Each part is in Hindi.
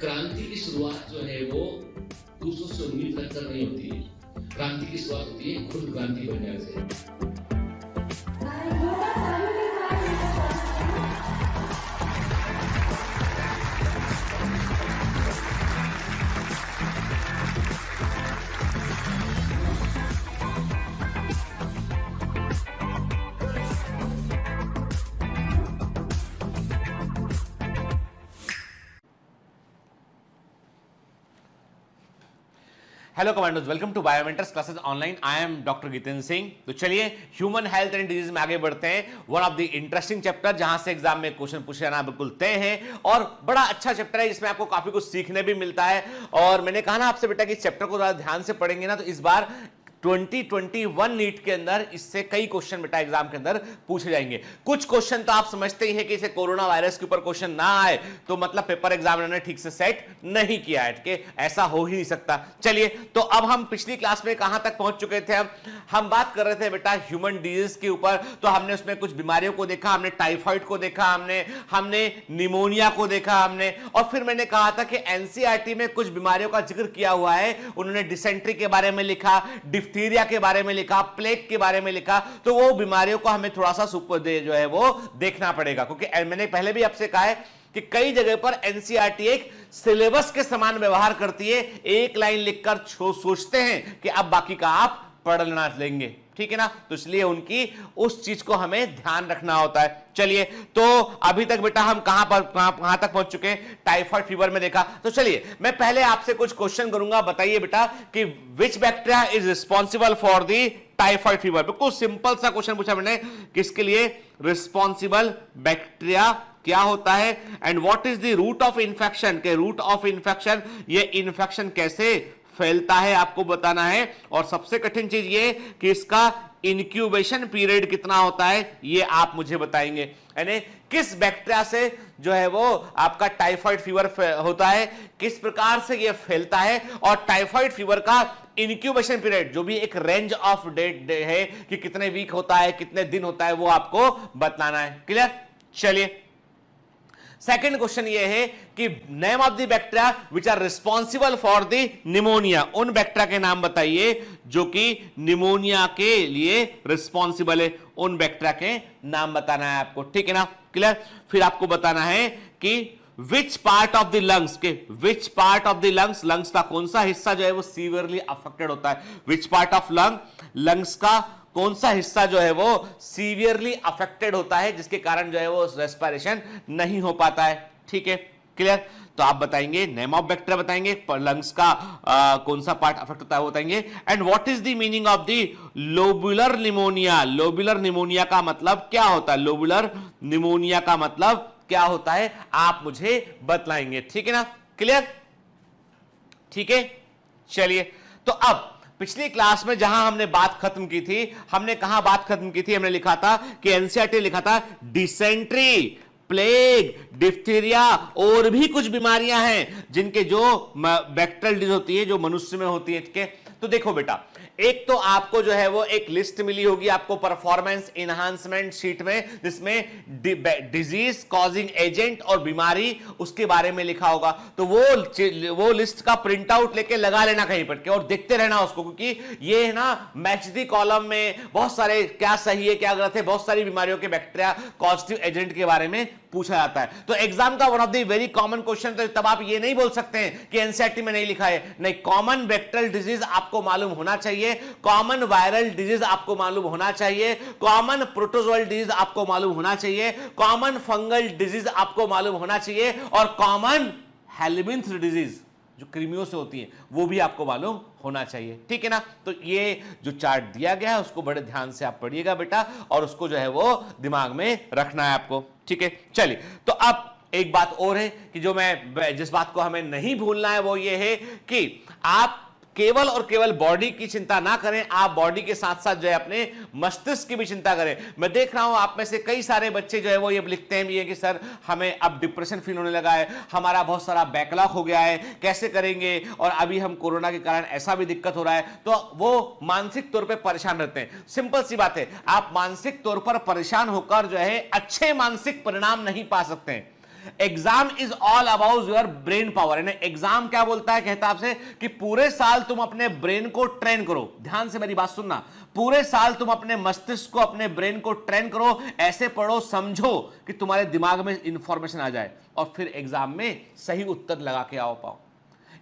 क्रांति की शुरुआत जो है वो दूसरों से उम्मीद रखकर नहीं होती है। क्रांति की शुरुआत होती है खुद क्रांति बनने से। Hello commandos, welcome to Biomentors classes online. I am doctor Jitendra Singh. तो चलिए ह्यूमन हेल्थ एंड डिजीज में आगे बढ़ते हैं। One of the interesting chapter जहां से एग्जाम में क्वेश्चन पूछे जाना बिल्कुल तय है और बड़ा अच्छा चैप्टर है, जिसमें आपको काफी कुछ सीखने भी मिलता है। और मैंने कहा ना आपसे बेटा कि इस चैप्टर को ज्यादा ध्यान से पढ़ेंगे ना तो इस बार 2021 नीट के अंदर इससे कई क्वेश्चन बेटा एग्जाम के अंदर पूछे जाएंगे। कुछ क्वेश्चन तो आप समझते ही हैं कि इसे कोरोना वायरस के ऊपर क्वेश्चन ना आए तो मतलब पेपर एग्जामिनर ने ठीक से सेट नहीं किया है, कि ऐसा हो ही नहीं सकता। चलिए, तो अब हम पिछली क्लास में कहां तक पहुंच चुके थे? हम बात कर रहे थे बेटा ह्यूमन डिजीज के ऊपर। तो हमने उसमें कुछ बीमारियों को देखा, हमने टाइफाइड को देखा, हमने निमोनिया को देखा हमने, और फिर मैंने कहा था कि एनसीईआरटी में कुछ बीमारियों का जिक्र किया हुआ है। उन्होंने डिसेंट्री के बारे में लिखा, डिप्थीरिया के बारे में लिखा, प्लेग के बारे में लिखा। तो वो बीमारियों को हमें थोड़ा सा जो है वो देखना पड़ेगा, क्योंकि मैंने पहले भी आपसे कहा है कि कई जगह पर एनसीईआरटी एक सिलेबस के समान व्यवहार करती है। एक लाइन लिखकर सोचते हैं कि अब बाकी का आप पढ़ना लेंगे, ठीक है ना? तो इसलिए उनकी उस चीज को हमें ध्यान रखना होता है। चलिए, तो अभी तक बेटा हम कहां तक पहुंच चुके हैं? टाइफाइड फीवर में देखा। तो चलिए मैं पहले आपसे कुछ क्वेश्चन करूंगा। बताइए बेटा कि which bacteria is responsible for the typhoid fever. बिल्कुल सिंपल सा क्वेश्चन पूछा मैंने, किसके लिए? रिस्पॉन्सिबल बैक्टीरिया क्या होता है, and what is the route of infection. के रूट ऑफ इंफेक्शन, ये इंफेक्शन कैसे फैलता है आपको बताना है। और सबसे कठिन चीज ये कि इसका इंक्यूबेशन पीरियड कितना होता है, ये आप मुझे बताएंगे। यानी किस बैक्टीरिया से जो है वो आपका टाइफाइड फीवर होता है, किस प्रकार से ये फैलता है, और टाइफाइड फीवर का इंक्यूबेशन पीरियड, जो भी एक रेंज ऑफ डेट है कि कितने वीक होता है, कितने दिन होता है, वो आपको बताना है। क्लियर? चलिए, सेकेंड क्वेश्चन ये है कि name of the bacteria which are responsible for the pneumonia. उन बैक्टीरिया के नाम बताइए जो कि निमोनिया के लिए रिस्पॉन्सिबल है। उन बैक्टीरिया के नाम बताना है आपको, ठीक है ना? क्लियर? फिर आपको बताना है कि which part of the lungs, के which part of the lungs, lungs का कौन सा हिस्सा जो है वो सीवियरली अफेक्टेड होता है। विच पार्ट ऑफ लंग, लंग्स का कौन सा हिस्सा जो है वो सीवियरली अफेक्टेड होता है, जिसके कारण जो है वो रेस्पिरेशन नहीं हो पाता है। ठीक है, क्लियर? तो आप बताएंगे नेम ऑफ बैक्टीरिया, बताएंगे लंग्स का कौन सा पार्ट अफेक्ट होता है वो बताएंगे, and what is the meaning of the lobular pneumonia. Lobular pneumonia का मतलब क्या होता है? लोबुलर निमोनिया का मतलब क्या होता है आप मुझे बतलाएंगे, ठीक है ना? क्लियर? ठीक है, चलिए, तो अब पिछली क्लास में जहां हमने बात खत्म की थी, हमने कहां बात खत्म की थी? हमने लिखा था कि एनसीईआरटी लिखा था डिसेंट्री, प्लेग, डिप्थीरिया और भी कुछ बीमारियां हैं जिनके जो बैक्टीरियल डिजीज होती है जो मनुष्य में होती है। ठीक है, तो देखो बेटा, एक तो आपको जो है वो एक लिस्ट मिली होगी आपको परफॉर्मेंस इनहांसमेंट शीट में, जिसमें डिजीज कॉजिंग एजेंट और बीमारी उसके बारे में लिखा होगा। तो वो लिस्ट का प्रिंट आउट लेके लगा लेना कहीं पर के और देखते रहना उसको, क्योंकि ये है ना मैच दी कॉलम में बहुत सारे क्या सही है क्या गलत है, बहुत सारी बीमारियों के बैक्टीरिया कॉजेटिव एजेंट के बारे में पूछा जाता है। तो एग्जाम का one of the very common question, तो तब आप ये नहीं बोल सकते हैं कि एनसीईआरटी में नहीं लिखा है। नहीं, कॉमन बैक्टीरियल डिजीज आपको मालूम होना चाहिए, कॉमन वायरल डिजीज आपको मालूम होना चाहिए, कॉमन प्रोटोजोअल डिजीज आपको मालूम होना चाहिए, कॉमन फंगल डिजीज आपको मालूम होना चाहिए, और कॉमन हेलमिंथ डिजीज जो कृमियों से होती है वो भी आपको मालूम होना चाहिए। ठीक है ना? तो ये जो चार्ट दिया गया है उसको बड़े ध्यान से आप पढ़िएगा बेटा, और उसको जो है वो दिमाग में रखना है आपको। ठीक है, चलिए, तो अब एक बात और है कि जो मैं जिस बात को हमें नहीं भूलना है वो ये है कि आप केवल और केवल बॉडी की चिंता ना करें, आप बॉडी के साथ साथ जो है अपने मस्तिष्क की भी चिंता करें। मैं देख रहा हूं आप में से कई सारे बच्चे जो है वो ये लिखते हैं भी है कि सर हमें अब डिप्रेशन फील होने लगा है, हमारा बहुत सारा बैकलॉग हो गया है, कैसे करेंगे, और अभी हम कोरोना के कारण ऐसा भी दिक्कत हो रहा है। तो वो मानसिक तौर पर परेशान रहते हैं। सिंपल सी बात है, आप मानसिक तौर पर परेशान होकर जो है अच्छे मानसिक परिणाम नहीं पा सकते हैं। Exam is all about your brain power. Exam क्या बोलता है, कहता है आपसे कि पूरे साल तुम अपने ब्रेन को ट्रेन करो। ध्यान से मेरी बात सुनना, पूरे साल तुम अपने मस्तिष्क को, अपने ब्रेन को ट्रेन करो, ऐसे पढ़ो समझो कि तुम्हारे दिमाग में इंफॉर्मेशन आ जाए और फिर एग्जाम में सही उत्तर लगा के आओ पाओ।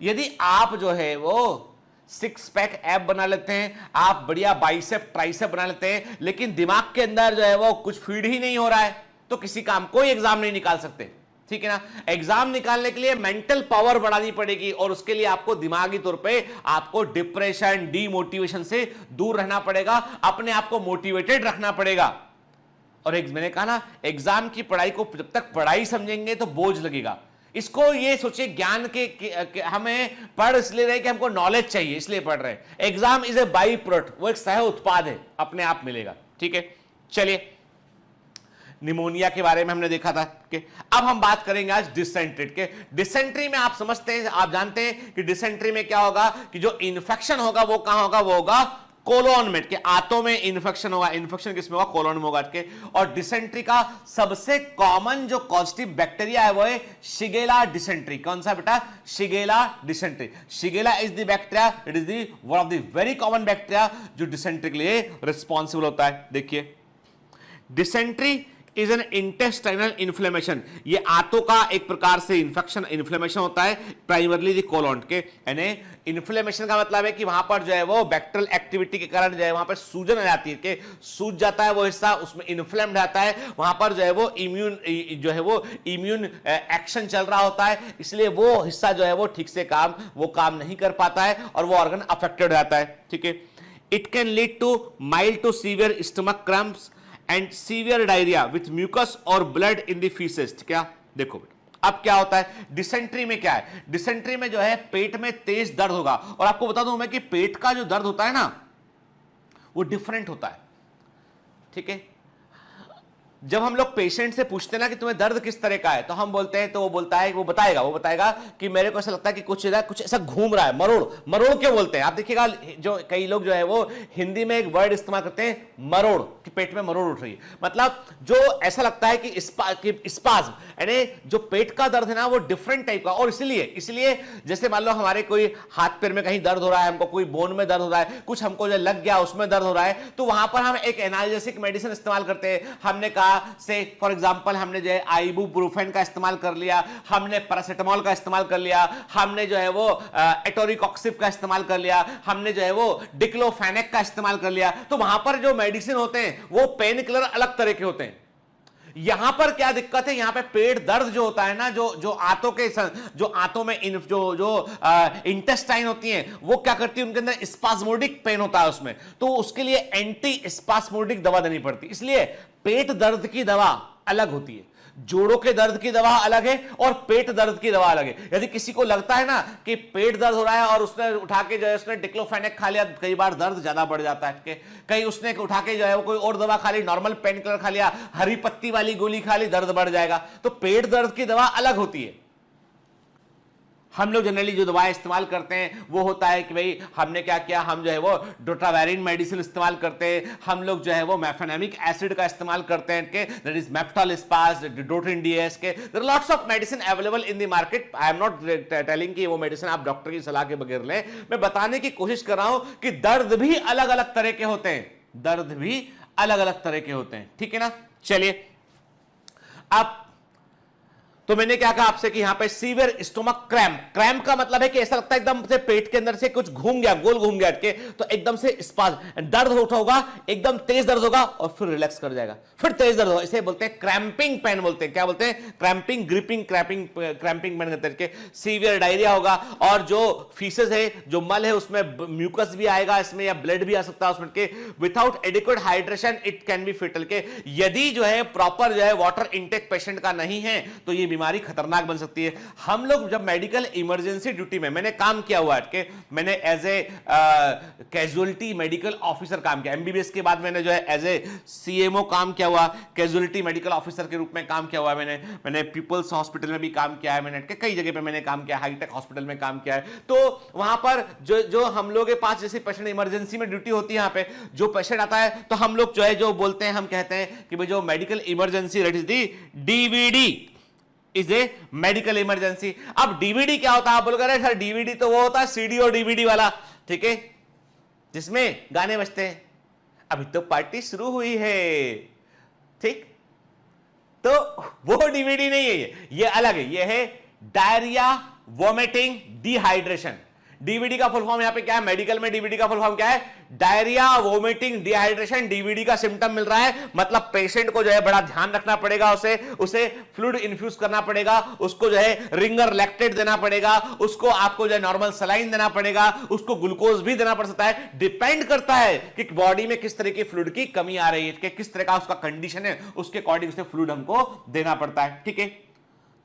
यदि आप जो है वो सिक्स पैक ऐप बना लेते हैं, आप बढ़िया बाइसेप ट्राइसेप बना लेते हैं, लेकिन दिमाग के अंदर जो है वो कुछ फीड ही नहीं हो रहा है, तो किसी काम कोई एग्जाम नहीं निकाल सकते। ठीक है ना। एग्जाम निकालने के लिए मेंटल पावर बढ़ानी पड़ेगी और उसके लिए आपको दिमागी तौर पे आपको डिप्रेशन, डीमोटिवेशन से दूर रहना पड़ेगा, अपने आप को मोटिवेटेड रखना पड़ेगा। और मैंने कहा ना, एग्जाम की पढ़ाई को जब तक पढ़ाई समझेंगे तो बोझ लगेगा। इसको ये सोचिए ज्ञान के हमें पढ़ इसलिए रहे कि हमको नॉलेज चाहिए इसलिए पढ़ रहे हैं। Exam is a by product, वो एक सह उत्पाद है, अपने आप मिलेगा। ठीक है, चलिए निमोनिया के बारे में हमने देखा था कि अब हम बात करेंगे आज डिसेंट्री के। डिसेंट्री में आप समझते हैं, आप जानते हैं कि डिसेंट्री में क्या होगा कि जो इन्फेक्शन होगा वो कहां होगा, वो होगा कोलोन में, के आंतों में इन्फेक्शन होगा। इन्फेक्शन किसमें होगा, कोलोन में होगा के। और डिसेंट्री का सबसे कॉमन जो पॉजिटिव बैक्टीरिया है वो है शिगेला डिसेंट्री। कौन सा बेटा, Shigella dysentery. Shigella is the bacteria, it is the one of the very common bacteria जो डिसेंट्री के लिए रिस्पॉन्सिबल होता है। देखिए, dysentery is an intestinal inflammation, ये आंतों का एक प्रकार से इन्फ्लेमेशन होता है, प्राइमरली द कोलोन के। यानी इन्फ्लेमेशन का मतलब है कि वहां पर जो है वो बैक्टीरियल एक्टिविटी के कारण जो है वहां पर सूजन आ जाती है, कि सूज जाता है वो हिस्सा, उसमें इन्फ्लेम्ड रहता है, वहां पर जो है वो इम्यून एक्शन चल रहा होता है, इसलिए वो हिस्सा जो है वो ठीक से काम नहीं कर पाता है और वो ऑर्गन अफेक्टेड रहता है। ठीक है, it can lead to mild to severe stomach cramps and severe diarrhoea with mucus और ब्लड इन द फीसेस। क्या देखो अब क्या होता है डिसेंट्री में, क्या है डिसेंट्री में जो है पेट में तेज दर्द होगा। और आपको बता दूं मैं कि पेट का जो दर्द होता है ना वो डिफरेंट होता है। ठीक है, जब हम लोग पेशेंट से पूछते हैं ना कि तुम्हें दर्द किस तरह का है, तो हम बोलते हैं, तो वो बताएगा कि मेरे को ऐसा लगता है कि कुछ ऐसा घूम रहा है, मरोड़ क्यों बोलते हैं आप देखिएगा, जो कई लोग जो है वो हिंदी में एक वर्ड इस्तेमाल करते हैं मरोड़, कि पेट में मरोड़ उठ रही है, मतलब जो ऐसा लगता है कि स्पाज्म, यानी जो पेट का दर्द है ना वो डिफरेंट टाइप का। और इसलिए जैसे मान लो हमारे कोई हाथ पैर में कहीं दर्द हो रहा है, हमको कोई बोन में दर्द हो रहा है, कुछ हमको जो लग गया उसमें दर्द हो रहा है, तो वहां पर हम एक एनाल्जेसिक मेडिसिन इस्तेमाल करते हैं। हमने कहा से फॉर एग्जांपल हमने जो है आइबुप्रोफेन का इस्तेमाल कर लिया, हमने पैरासिटामोल का इस्तेमाल कर लिया, हमने जो है वो एटोरिकॉक्सिब का इस्तेमाल कर लिया, हमने जो है वो डिक्लोफेनेक का इस्तेमाल कर लिया। तो वहां पर जो मेडिसिन होते हैं वो पेन किलर अलग तरह के होते हैं। यहां पर क्या दिक्कत है, यहां पे पेट दर्द जो होता है ना, जो आंतों में इंटेस्टाइन होती हैं वो क्या करती है, उनके अंदर स्पास्मोडिक पेन होता है उसमें, तो उसके लिए एंटी स्पास्मोडिक दवा देनी पड़ती है। इसलिए पेट दर्द की दवा अलग होती है, जोड़ों के दर्द की दवा अलग है और पेट दर्द की दवा अलग है। यदि किसी को लगता है ना कि पेट दर्द हो रहा है और उसने उठा के जो है उसने डिक्लोफेनेक खा लिया, कई बार दर्द ज्यादा बढ़ जाता है, कहीं उसने उठा के जो है वो कोई और दवा खा ली, नॉर्मल पेन किलर खा लिया, हरी पत्ती वाली गोली खा ली, दर्द बढ़ जाएगा। तो पेट दर्द की दवा अलग होती है। हम लोग जनरली जो दवाएं इस्तेमाल करते हैं वो होता है कि भाई हमने क्या किया, हम जो है वो डोटावेरिन मेडिसिन इस्तेमाल करते हैं, हम लोग जो है वो मेफेनेमिक एसिड का इस्तेमाल करते हैं, के दैट इज मेफ्टोलिस्पास, डोटिन डीएस के, there are lots of medicine available in the market. I am not telling कि वो मेडिसिन आप डॉक्टर की सलाह के बगैर लें, मैं बताने की कोशिश कर रहा हूं कि दर्द भी अलग अलग तरह के होते हैं, दर्द भी अलग अलग तरह के होते हैं। ठीक है ना, चलिए अब तो मैंने क्या कहा आपसे कि यहां पे सीवियर स्टोमक क्रैम्प का मतलब है कि ऐसा लगता है एकदम से पेट के अंदर से कुछ घूम गया, गोल घूम गया के, तो एकदम से स्पाज्म, दर्द उठा होगा, एकदम तेज दर्द होगा और फिर रिलैक्स कर जाएगा, फिर तेज दर्द होगा, इसे बोलते हैं क्रैम्पिंग पेन बोलते हैं। क्या बोलते हैं, क्रैम्पिंग, ग्रिपिंग, क्रैम्पिंग पेन कहते हैं। सीवियर डायरिया होगा और जो फीसेस है, जो मल है, उसमें म्यूकस भी आएगा इसमें, या ब्लड भी आ सकता है उसमें के। Without adequate hydration it can be fatal, के यदि जो है प्रॉपर जो है वाटर इंटेक पेशेंट का नहीं है तो ये बीमारी खतरनाक बन सकती है। हम लोग जब मेडिकल इमरजेंसी ड्यूटी में मैंने काम किया हुआ है कि मैंने as a casualty medical officer काम किया, एमबीबीएस के बाद मैंने जो है एज ए सीएमओ काम किया हुआ, कैजुअलिटी मेडिकल ऑफिसर के रूप में काम किया हुआ है। मैंने पीपल्स हॉस्पिटल में भी काम किया है, मैंने कई जगह पे मैंने काम किया, हाईटेक हॉस्पिटल में काम किया है। तो वहां पर जो हम लोग के पास जैसे पेशेंट इमरजेंसी में ड्यूटी होती है, यहाँ पे जो पेशेंट आता है तो हम लोग जो है जो बोलते हैं, हम कहते हैं कि भाई जो medical emergency that is the DVD, is a medical emergency. अब डीवीडी क्या होता है? आप बोलोगे अरे सर डीवीडी तो वो होता है सीडी और डीवीडी वाला, ठीक है, जिसमें गाने बजते हैं। अभी तो पार्टी शुरू हुई है, ठीक, तो वो डीवीडी नहीं है, ये अलग है, ये है डायरिया, वोमिटिंग, डिहाइड्रेशन। डीवीडी का फुल फॉर्म यहां पे क्या है? मेडिकल में डीवीडी का फुल फॉर्म क्या है? Diarrhoea, vomiting, dehydration. डीवीडी का सिम्टम मिल रहा है, मतलब पेशेंट को जो है बड़ा ध्यान रखना पड़ेगा, उसे फ्लूइड इन्फ्यूज करना पड़ेगा, उसको जो है रिंगर लैक्टेट देना पड़ेगा, उसको आपको जो है नॉर्मल सलाइन देना पड़ेगा, उसको ग्लूकोज भी देना पड़ सकता है। डिपेंड करता है कि बॉडी में किस तरह की फ्लूइड की कमी आ रही है, कि किस तरह का उसका कंडीशन है, उसके अकॉर्डिंग उसे फ्लूइड हमको देना पड़ता है, ठीक है।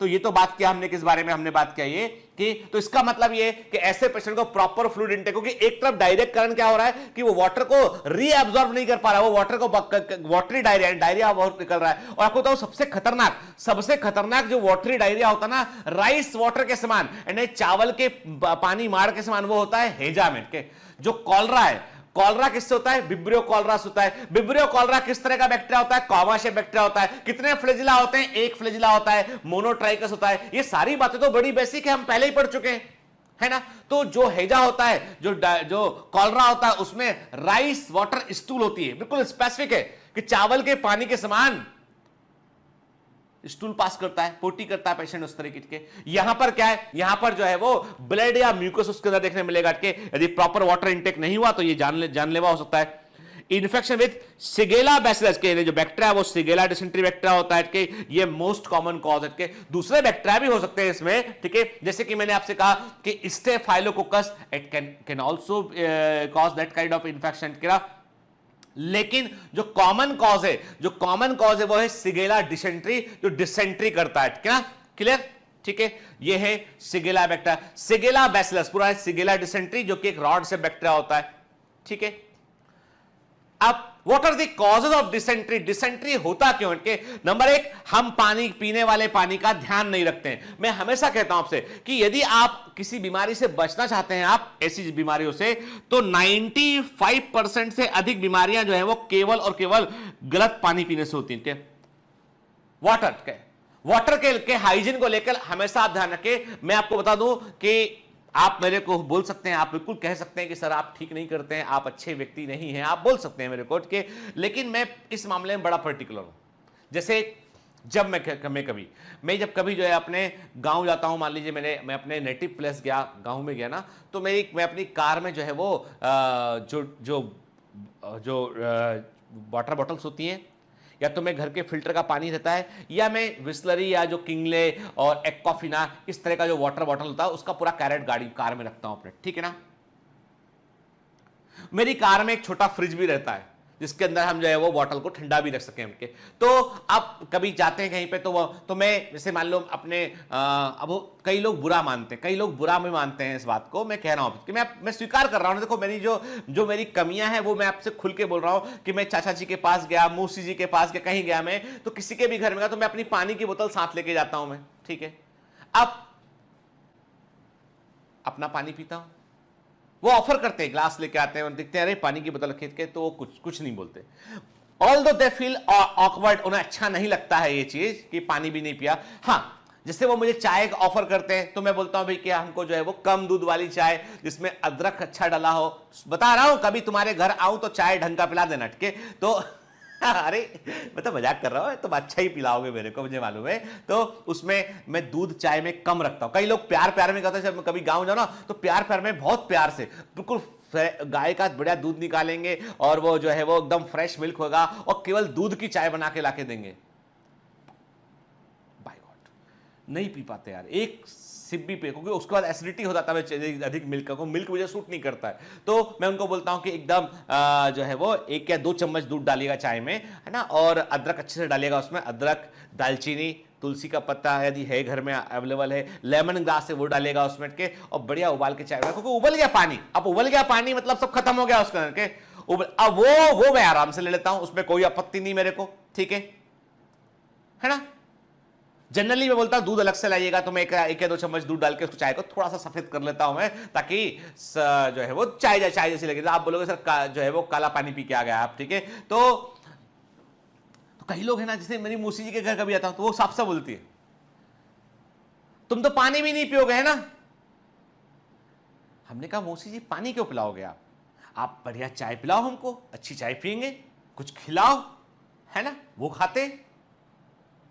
तो ये तो बात किया हमने, किस बारे में हमने बात किया ये कि, तो इसका मतलब ये कि ऐसे पेशेंट को प्रॉपर फ्लूइड इनटेक, क्योंकि एक तरफ डायरेक्ट करंट क्या हो रहा है कि वो वाटर को रीअब्सॉर्ब नहीं कर पा रहा है, वो वाटर को वाटरी डायरिया बहुत निकल रहा है। और आपको तो सबसे खतरनाक जो वाटरी डायरिया होता है ना, राइस वाटर के समान, यानी चावल के पानी मार के समान, वो होता है हेजा में के। जो कॉलरा है, कॉलरा किससे होता है? विब्रियो कॉलरा से होता है। विब्रियो कॉलरा किस तरह का बैक्टीरिया होता है? कॉमाशे बैक्टीरिया होता है। कितने फ्लैजिला होते हैं? एक फ्लैजिला होता है। मोनोट्राइकस होता है। ये सारी बातें तो बड़ी बेसिक है, हम पहले ही पढ़ चुके हैं, है ना। तो जो हेजा होता है, जो कॉलरा होता है, उसमें राइस वाटर स्टूल होती है, बिल्कुल स्पेसिफिक है कि चावल के पानी के समान स्टूल पास करता है, पोटी करता है पेशेंट उस तरीके के। यहां पर क्या है? यहां पर जो है वो ब्लड या म्यूकस उसके अंदर देखने मिलेगा कि यदि प्रॉपर वाटर इनटेक नहीं हुआ तो ये जानलेवा हो सकता है। इन्फेक्शन विद सिगेला बैसिलस के जो बैक्टीरिया है वो सिगेला डिसेंट्री बैक्टीरिया होता है कि ये मोस्ट कॉमन कॉज है कि दूसरे बैक्टीरिया भी हो सकते हैं इसमें, ठीक है। जैसे कि मैंने आपसे कहा कि staphylococcus it can also cause that kind of infection, लेकिन जो कॉमन कॉज है वो है सिगेला डिसेंट्री, जो डिसेंट्री करता है, क्या क्लियर? ठीक है, ये है सिगेला बैक्टीरिया, सिगेला बैसिलस पूरा है, सिगेला डिसेंट्री जो कि एक रॉड से बैक्टीरिया होता है, ठीक है। अब what are the causes of dysentery? Dysentery होता क्यों? इनके नंबर एक, हम पानी पीने वाले पानी का ध्यान नहीं रखते हैं। मैं हमेशा कहता हूं आपसे कि यदि आप किसी बीमारी से बचना चाहते हैं, आप ऐसी बीमारियों से, तो 95% से अधिक बीमारियां जो है वो केवल और केवल गलत पानी पीने से होती हैं। वाटर के हाइजीन को लेकर हमेशा आप ध्यान रखें। मैं आपको बता दूं कि आप मेरे को बोल सकते हैं, आप बिल्कुल कह सकते हैं कि सर आप ठीक नहीं करते हैं, आप अच्छे व्यक्ति नहीं हैं, आप बोल सकते हैं मेरे को के, लेकिन मैं इस मामले में बड़ा पर्टिकुलर हूं। जैसे जब मैं जब कभी जो है अपने गांव जाता हूं, मान लीजिए मैं अपने नेटिव प्लेस गया, गांव में गया ना, तो मैं अपनी कार में जो है वो जो वाटर बॉटल्स होती हैं, या तो मैं घर के फिल्टर का पानी रहता है, या मैं विस्लरी या जो किंगले और एक्वाफिना इस तरह का जो वाटर बॉटल होता है उसका पूरा कैरेट गाड़ी कार में रखता हूं अपने, ठीक है ना। मेरी कार में एक छोटा फ्रिज भी रहता है जिसके अंदर हम जो है वो बॉटल को ठंडा भी रख सकें उनके। तो आप कभी जाते हैं कहीं पे तो मैं जैसे मान लो अपने अब कई लोग बुरा मानते हैं, कई लोग बुरा में मानते हैं इस बात को, मैं कह रहा हूं कि मैं स्वीकार कर रहा हूं। देखो मेरी जो मेरी कमियां हैं वो मैं आपसे खुल के बोल रहा हूं कि मैं चाचा जी के पास गया, मौसी जी के पास गया, कहीं गया मैं, तो किसी के भी घर में गया तो मैं अपनी पानी की बोतल साथ लेके जाता हूं मैं, ठीक है। अब अपना पानी पीता हूं, वो ऑफर करते हैं, ग्लास लेके आते हैं और दिखते हैं अरे पानी की बोतल खरीद के, तो वो कुछ नहीं बोलते। ऑल्दो दे फील ऑकवर्ड, उन्हें अच्छा नहीं लगता है ये चीज कि पानी भी नहीं पिया। हाँ, जैसे वो मुझे चाय का ऑफर करते हैं तो मैं बोलता हूं भाई कि हमको जो है वो कम दूध वाली चाय जिसमें अदरक अच्छा डाला हो, बता रहा हूं कभी तुम्हारे घर आऊं तो चाय ढंग का पिला देना, ठीक है। तो अरे मैं तो मजाक कर रहा हूं, तुम अच्छा ही पिलाओगे मेरे को, मुझे मालूम है। तो उसमें मैं दूध चाय में कम रखता हूं। कई लोग प्यार में कहते हैं, जब कभी गांव जाओ ना तो प्यार में बहुत प्यार से बिल्कुल गाय का बढ़िया दूध निकालेंगे और वो जो है वो एकदम फ्रेश मिल्क होगा और केवल दूध की चाय बना के लाके देंगे। बाय गॉड नहीं पी पाते यार, एक सिप भी पे, क्योंकि उसके बाद एसिडिटी हो जाता है अधिक मिल्क को, मिल्क मुझे सूट नहीं करता है। तो मैं उनको बोलता हूं कि एकदम जो है वो 1 या 2 चम्मच दूध डालिएगा चाय में, है ना, और अदरक अच्छे से डालिएगा उसमें, अदरक, दालचीनी, तुलसी का पत्ता यदि है घर में अवेलेबल है, लेमन ग्रास है वो डालेगा उसमें के, और बढ़िया उबाल के चाय, क्योंकि उबल गया पानी, अब उबल गया पानी मतलब सब खत्म हो गया उसका के, अब वो मैं आराम से ले लेता हूं, उसमें कोई आपत्ति नहीं मेरे को, ठीक है ना। जनरली मैं बोलता हूं दूध अलग से लाइएगा, तो मैं 1 या 2 चम्मच दूध डाल के उसको चाय को थोड़ा सा सफेद कर लेता हूं मैं, ताकि जो है वो चाय जैसी लगे। आप बोलोगे सर जो है वो काला पानी पी के आ गया आप, ठीक है। तो कई लोग है ना, जैसे मेरी मौसी जी के घर कभी आता हूं तो वो साफ साफ बोलती है तुम तो पानी भी नहीं पियोगे, है ना। हमने कहा मौसी जी पानी क्यों पिलाओगे आप बढ़िया चाय पिलाओ, हमको अच्छी चाय पियेंगे, कुछ खिलाओ, है ना। वो खाते,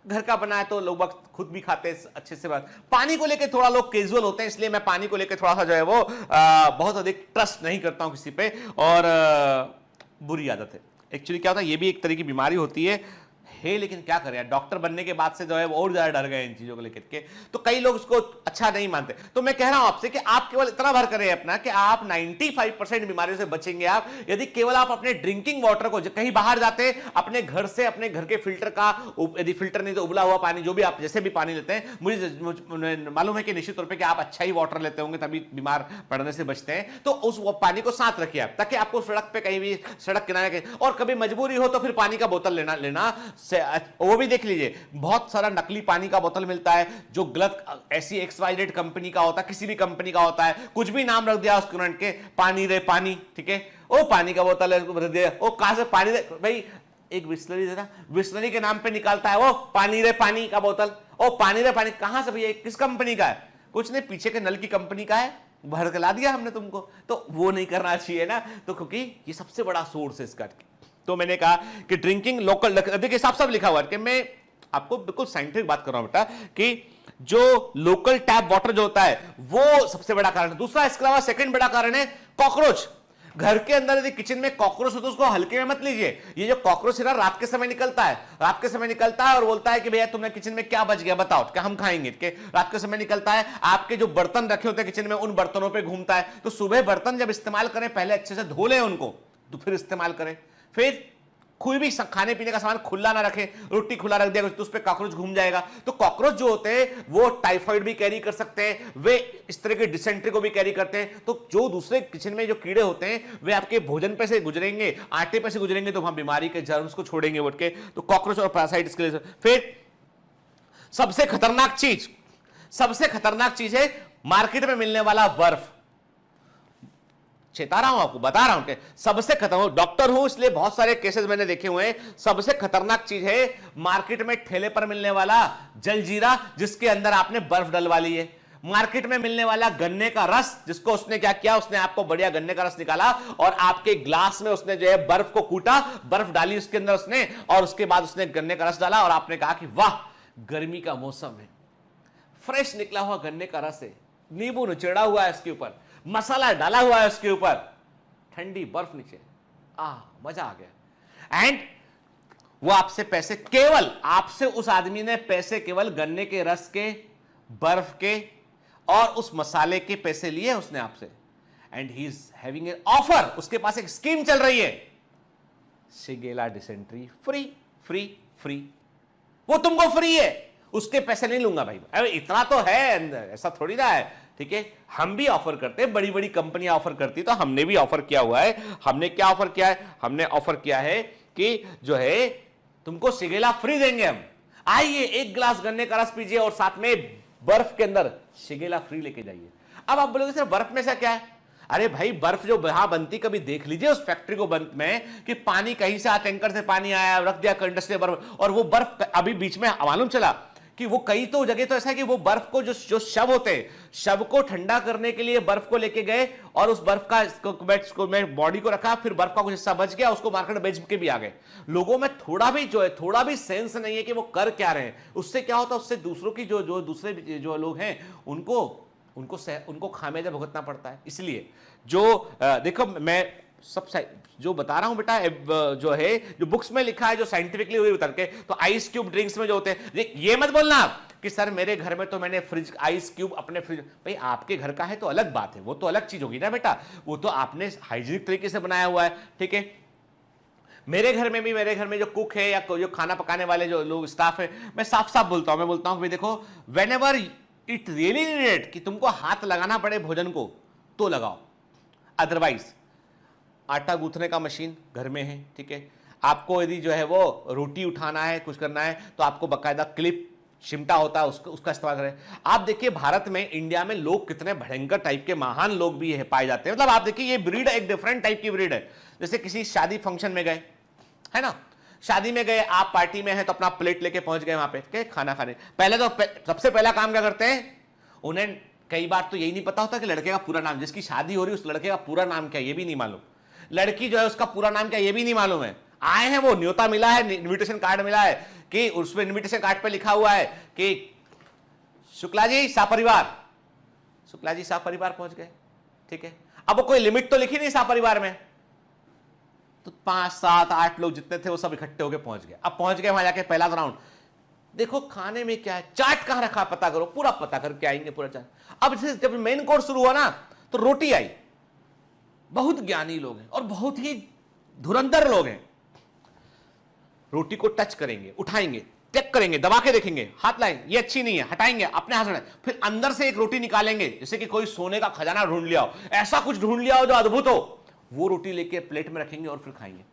घर का बनाया तो लोग खुद भी खाते अच्छे से। बात पानी को लेके थोड़ा लोग कैजुअल होते हैं, इसलिए मैं पानी को लेके थोड़ा सा जो है वो बहुत अधिक ट्रस्ट नहीं करता हूं किसी पे। और बुरी आदत है एक्चुअली। क्या होता है, ये भी एक तरह की बीमारी होती है, लेकिन क्या करें, डॉक्टर बनने के बाद से जो है वो और ज्यादा डर गए इन चीजों को लेकर के, तो कई लोग उसको अच्छा नहीं मानते। तो मैं कह रहा हूं आपसे कि आप केवल इतना भर करें अपना कि आप 95% बीमारियों से बचेंगे आप, यदि केवल आप अपने ड्रिंकिंग वाटर को, कहीं बाहर जाते हैं अपने घर से, अपने घर के फिल्टर का, यदि फिल्टर नहीं तो उबला हुआ पानी, जो भी आप जैसे भी पानी लेते हैं, मुझे मालूम है कि निश्चित तौर पर कि आप अच्छा ही वाटर लेते होंगे तभी बीमार पड़ने से बचते हैं, तो उस पानी को साथ रखिए आप, ताकि आपको सड़क पे कहीं भी, सड़क किनारे, और कभी मजबूरी हो तो फिर पानी का बोतल लेना वो भी देख लीजिए, बहुत सारा नकली पानी का बोतल मिलता है जो गलत ऐसी XYZ कंपनी का होता है, किसी भी कंपनी का होता है, कुछ भी नाम रख दिया उसके के पानी रे पानी, ठीक है, वो पानी का बोतल है, वो कहां से पानी रे भाई, एक बिस्लरी देना, बिस्लरी के नाम पे निकालता है वो पानी रे पानी का बोतल, ओ पानी रे पानी कहां से भैया, किस कंपनी का है, कुछ नहीं, पीछे के नल की कंपनी का है, भर के ला दिया हमने तुमको, तो वो नहीं करना चाहिए ना। तो क्योंकि ये सबसे बड़ा सोर्स है इसका। तो मैंने कहा कि ड्रिंकिंग लोकल, देखिए साफ साफ लिखा हुआ है कि मैं आपको बिल्कुल साइंटिफिक बात कर रहा हूं बेटा, कि जो लोकल टैप वाटर जो होता है वो सबसे बड़ा कारण है। दूसरा, इसके अलावा सेकंड बड़ा कारण है कॉकरोच। घर के अंदर यदि किचन में कॉकरोच हो तो उसको हल्के में मत लीजिए। ये जो कॉकरोच है ना, रात के समय निकलता है, रात के समय निकलता है और बोलता है कि भैया तुमने किचन में क्या बच गया बताओ, क्या हम खाएंगे, कि रात के समय निकलता है, आपके जो बर्तन रखे होते हैं किचन में उन बर्तनों पे घूमता है। तो सुबह बर्तन जब इस्तेमाल करें पहले अच्छे से धो लें उनको, तो फिर इस्तेमाल करें। फिर कोई भी खाने पीने का सामान खुला ना रखें, रोटी खुला रख दिया तो उस पर कॉकरोच घूम जाएगा। तो कॉकरोच जो होते हैं वो टाइफाइड भी कैरी कर सकते हैं, वे इस तरह के डिसेंट्री को भी कैरी करते हैं। तो जो दूसरे किचन में जो कीड़े होते हैं वे आपके भोजन पे से गुजरेंगे, आटे पे से गुजरेंगे, तो वहां बीमारी के जर्म्स को छोड़ेंगे उठ के। तो कॉकरोच और पैरासाइट इसके लिए। फिर सबसे खतरनाक चीज है मार्केट में मिलने वाला बर्फ। चेता रहा हूं आपको, बता रहा हूं कि सबसे खतरनाक, डॉक्टर हूं इसलिए बहुत सारे केसेस मैंने देखे हुए हैं। सबसे खतरनाक चीज है मार्केट में ठेले पर मिलने वाला जलजीरा, जिसके अंदर आपने बर्फ डलवा ली है। मार्केट में मिलने वाला गन्ने का रस, जिसको उसने क्या किया, उसने आपको बढ़िया गन्ने का रस निकाला और आपके ग्लास में उसने जो है बर्फ को कूटा, बर्फ डाली उसके अंदर उसने, और उसके बाद उसने गन्ने का रस डाला और आपने कहा कि वाह गर्मी का मौसम है, फ्रेश निकला हुआ गन्ने का रस है, नींबू निचोड़ा हुआ है इसके ऊपर, मसाला डाला हुआ है उसके ऊपर, ठंडी बर्फ नीचे, मजा आ गया। एंड वो आपसे पैसे, केवल आपसे उस आदमी ने पैसे केवल गन्ने के रस के, बर्फ के और उस मसाले के पैसे लिए उसने आपसे। And he is having an offer, उसके पास एक स्कीम चल रही है, Shigella dysentery free free free, वो तुमको फ्री है, उसके पैसे नहीं लूंगा भाई। अरे इतना तो है, ऐसा थोड़ी ना है, ठीक है। हम भी ऑफर करते हैं, बड़ी बड़ी कंपनियां ऑफर करती, तो हमने भी ऑफर किया हुआ है। हमने क्या ऑफर किया है, हमने ऑफर किया है कि जो है तुमको शिगेला फ्री देंगे हम, आइए एक गिलास गन्ने का रस पीजिए और साथ में बर्फ के अंदर शिगेला फ्री लेके जाइए। अब आप बोलोगे सर बर्फ में से क्या है, अरे भाई बर्फ जो वहां बनती, कभी देख लीजिए उस फैक्ट्री को बंद में कि पानी कहीं से टैंकर से पानी आया, रख दिया कंडस्टर बर्फ, और वो बर्फ अभी बीच में मालूम चला कि वो कई तो जगह तो ऐसा है कि वो बर्फ को जो शव होते हैं, शव को ठंडा करने के लिए बर्फ को लेके गए और उस बर्फ का में बॉडी को रखा, फिर बर्फ का कुछ हिस्सा बच गया, उसको मार्केट में बेच के भी आ गए। लोगों में थोड़ा भी जो है, थोड़ा भी सेंस नहीं है कि वो कर क्या रहे हैं। उससे क्या होता है, उससे दूसरों की जो दूसरे जो लोग हैं उनको खामियाजा भुगतना पड़ता है। इसलिए जो देखो मैं सब जो बता रहा हूं बेटा, जो है जो बुक्स में लिखा है, जो साइंटिफिकली हुई उतर के, तो आइस क्यूब ड्रिंक्स में जो होते हैं, ये मत बोलना कि सर मेरे घर में तो मैंने फ्रिज आइस क्यूब अपने फ्रिज, भाई आपके घर का है तो अलग बात है, वो तो अलग चीज होगी ना बेटा, वो तो आपने हाइजीनिक तरीके से बनाया हुआ है, ठीक है। मेरे घर में जो कुक है या जो खाना पकाने वाले जो लोग स्टाफ है, मैं साफ साफ बोलता हूं, मैं बोलता हूं कि देखो when ever it really needed कि तुमको हाथ लगाना पड़े भोजन को तो लगाओ, अदरवाइज आटा गूंथने का मशीन घर में है, ठीक है। आपको यदि जो है वो रोटी उठाना है, कुछ करना है, तो आपको बकायदा क्लिप चिमटा होता है, उसका इस्तेमाल करें। आप देखिए भारत में, इंडिया में लोग कितने भयंकर टाइप के महान लोग भी है पाए जाते हैं। मतलब आप देखिए ये ब्रीड एक डिफरेंट टाइप की ब्रीड है। जैसे किसी शादी फंक्शन में गए, है ना, शादी में गए, आप पार्टी में हैं तो अपना प्लेट लेके पहुंच गए वहां पे, खाना खाने। पहले तो सबसे पहला काम क्या करते हैं, उन्हें कई बार तो यही नहीं पता होता कि लड़के का पूरा नाम, जिसकी शादी हो रही है उस लड़के का पूरा नाम क्या है ये भी नहीं मालूम, लड़की जो है उसका पूरा नाम क्या है ये भी नहीं मालूम है। आए हैं, वो न्योता मिला है, इनविटेशन कार्ड मिला है कि उसमें इनविटेशन कार्ड पे लिखा हुआ है कि शुक्ला जी सपरिवार, शुक्ला जी सपरिवार पहुंच गए, ठीक है। अब वो कोई लिमिट तो लिखी नहीं सपरिवार में, तो 5 7 8 लोग जितने थे वो सब इकट्ठे होकर पहुंच गए। अब पहुंच गए वहां जाके पहला राउंड, देखो खाने में क्या है, चाट कहां रखा पता करो, पूरा पता करके आएंगे पूरा चाट। अब जब मेन कोर्स शुरू हुआ ना तो रोटी आई, बहुत ज्ञानी लोग हैं और बहुत ही धुरंधर लोग हैं, रोटी को टच करेंगे, उठाएंगे, चेक करेंगे, दबा के देखेंगे, हाथ लाएंगे, ये अच्छी नहीं है, हटाएंगे, अपने हाथ से, फिर अंदर से एक रोटी निकालेंगे जैसे कि कोई सोने का खजाना ढूंढ लिया हो, ऐसा कुछ ढूंढ लिया हो जो अद्भुत हो, वो रोटी लेके प्लेट में रखेंगे और फिर खाएंगे।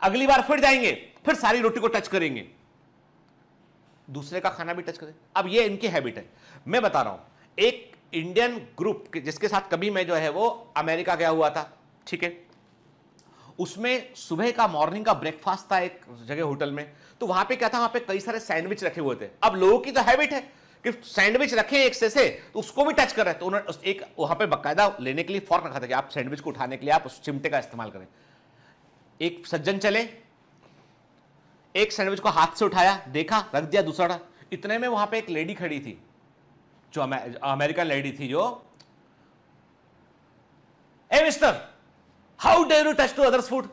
अगली बार फिर जाएंगे, फिर सारी रोटी को टच करेंगे, दूसरे का खाना भी टच करें। अब ये इनकी हैबिट है। मैं बता रहा हूं, एक इंडियन ग्रुप जिसके साथ कभी मैं जो है वो अमेरिका गया हुआ था, ठीक है, उसमें सुबह का मॉर्निंग का ब्रेकफास्ट था एक जगह होटल में, तो वहां पे क्या था, वहां पे कई सारे सैंडविच रखे हुए थे। अब लोगों की तो हैबिट है कि सैंडविच रखे एक से तो उसको भी टच कर रहे हैं, तो उन्होंने एक वहां पे बकायदा लेने के लिए फॉर्क रखा था कि आप सैंडविच को उठाने के लिए आप उस चिमटे का इस्तेमाल करें। एक सज्जन चले, एक सैंडविच को हाथ से उठाया, देखा, रख दिया, दूसरा। इतने में वहां पे एक लेडी खड़ी थी, जो अमेरिकन लेडी थी, जो ए mister, how dare you touch to others food,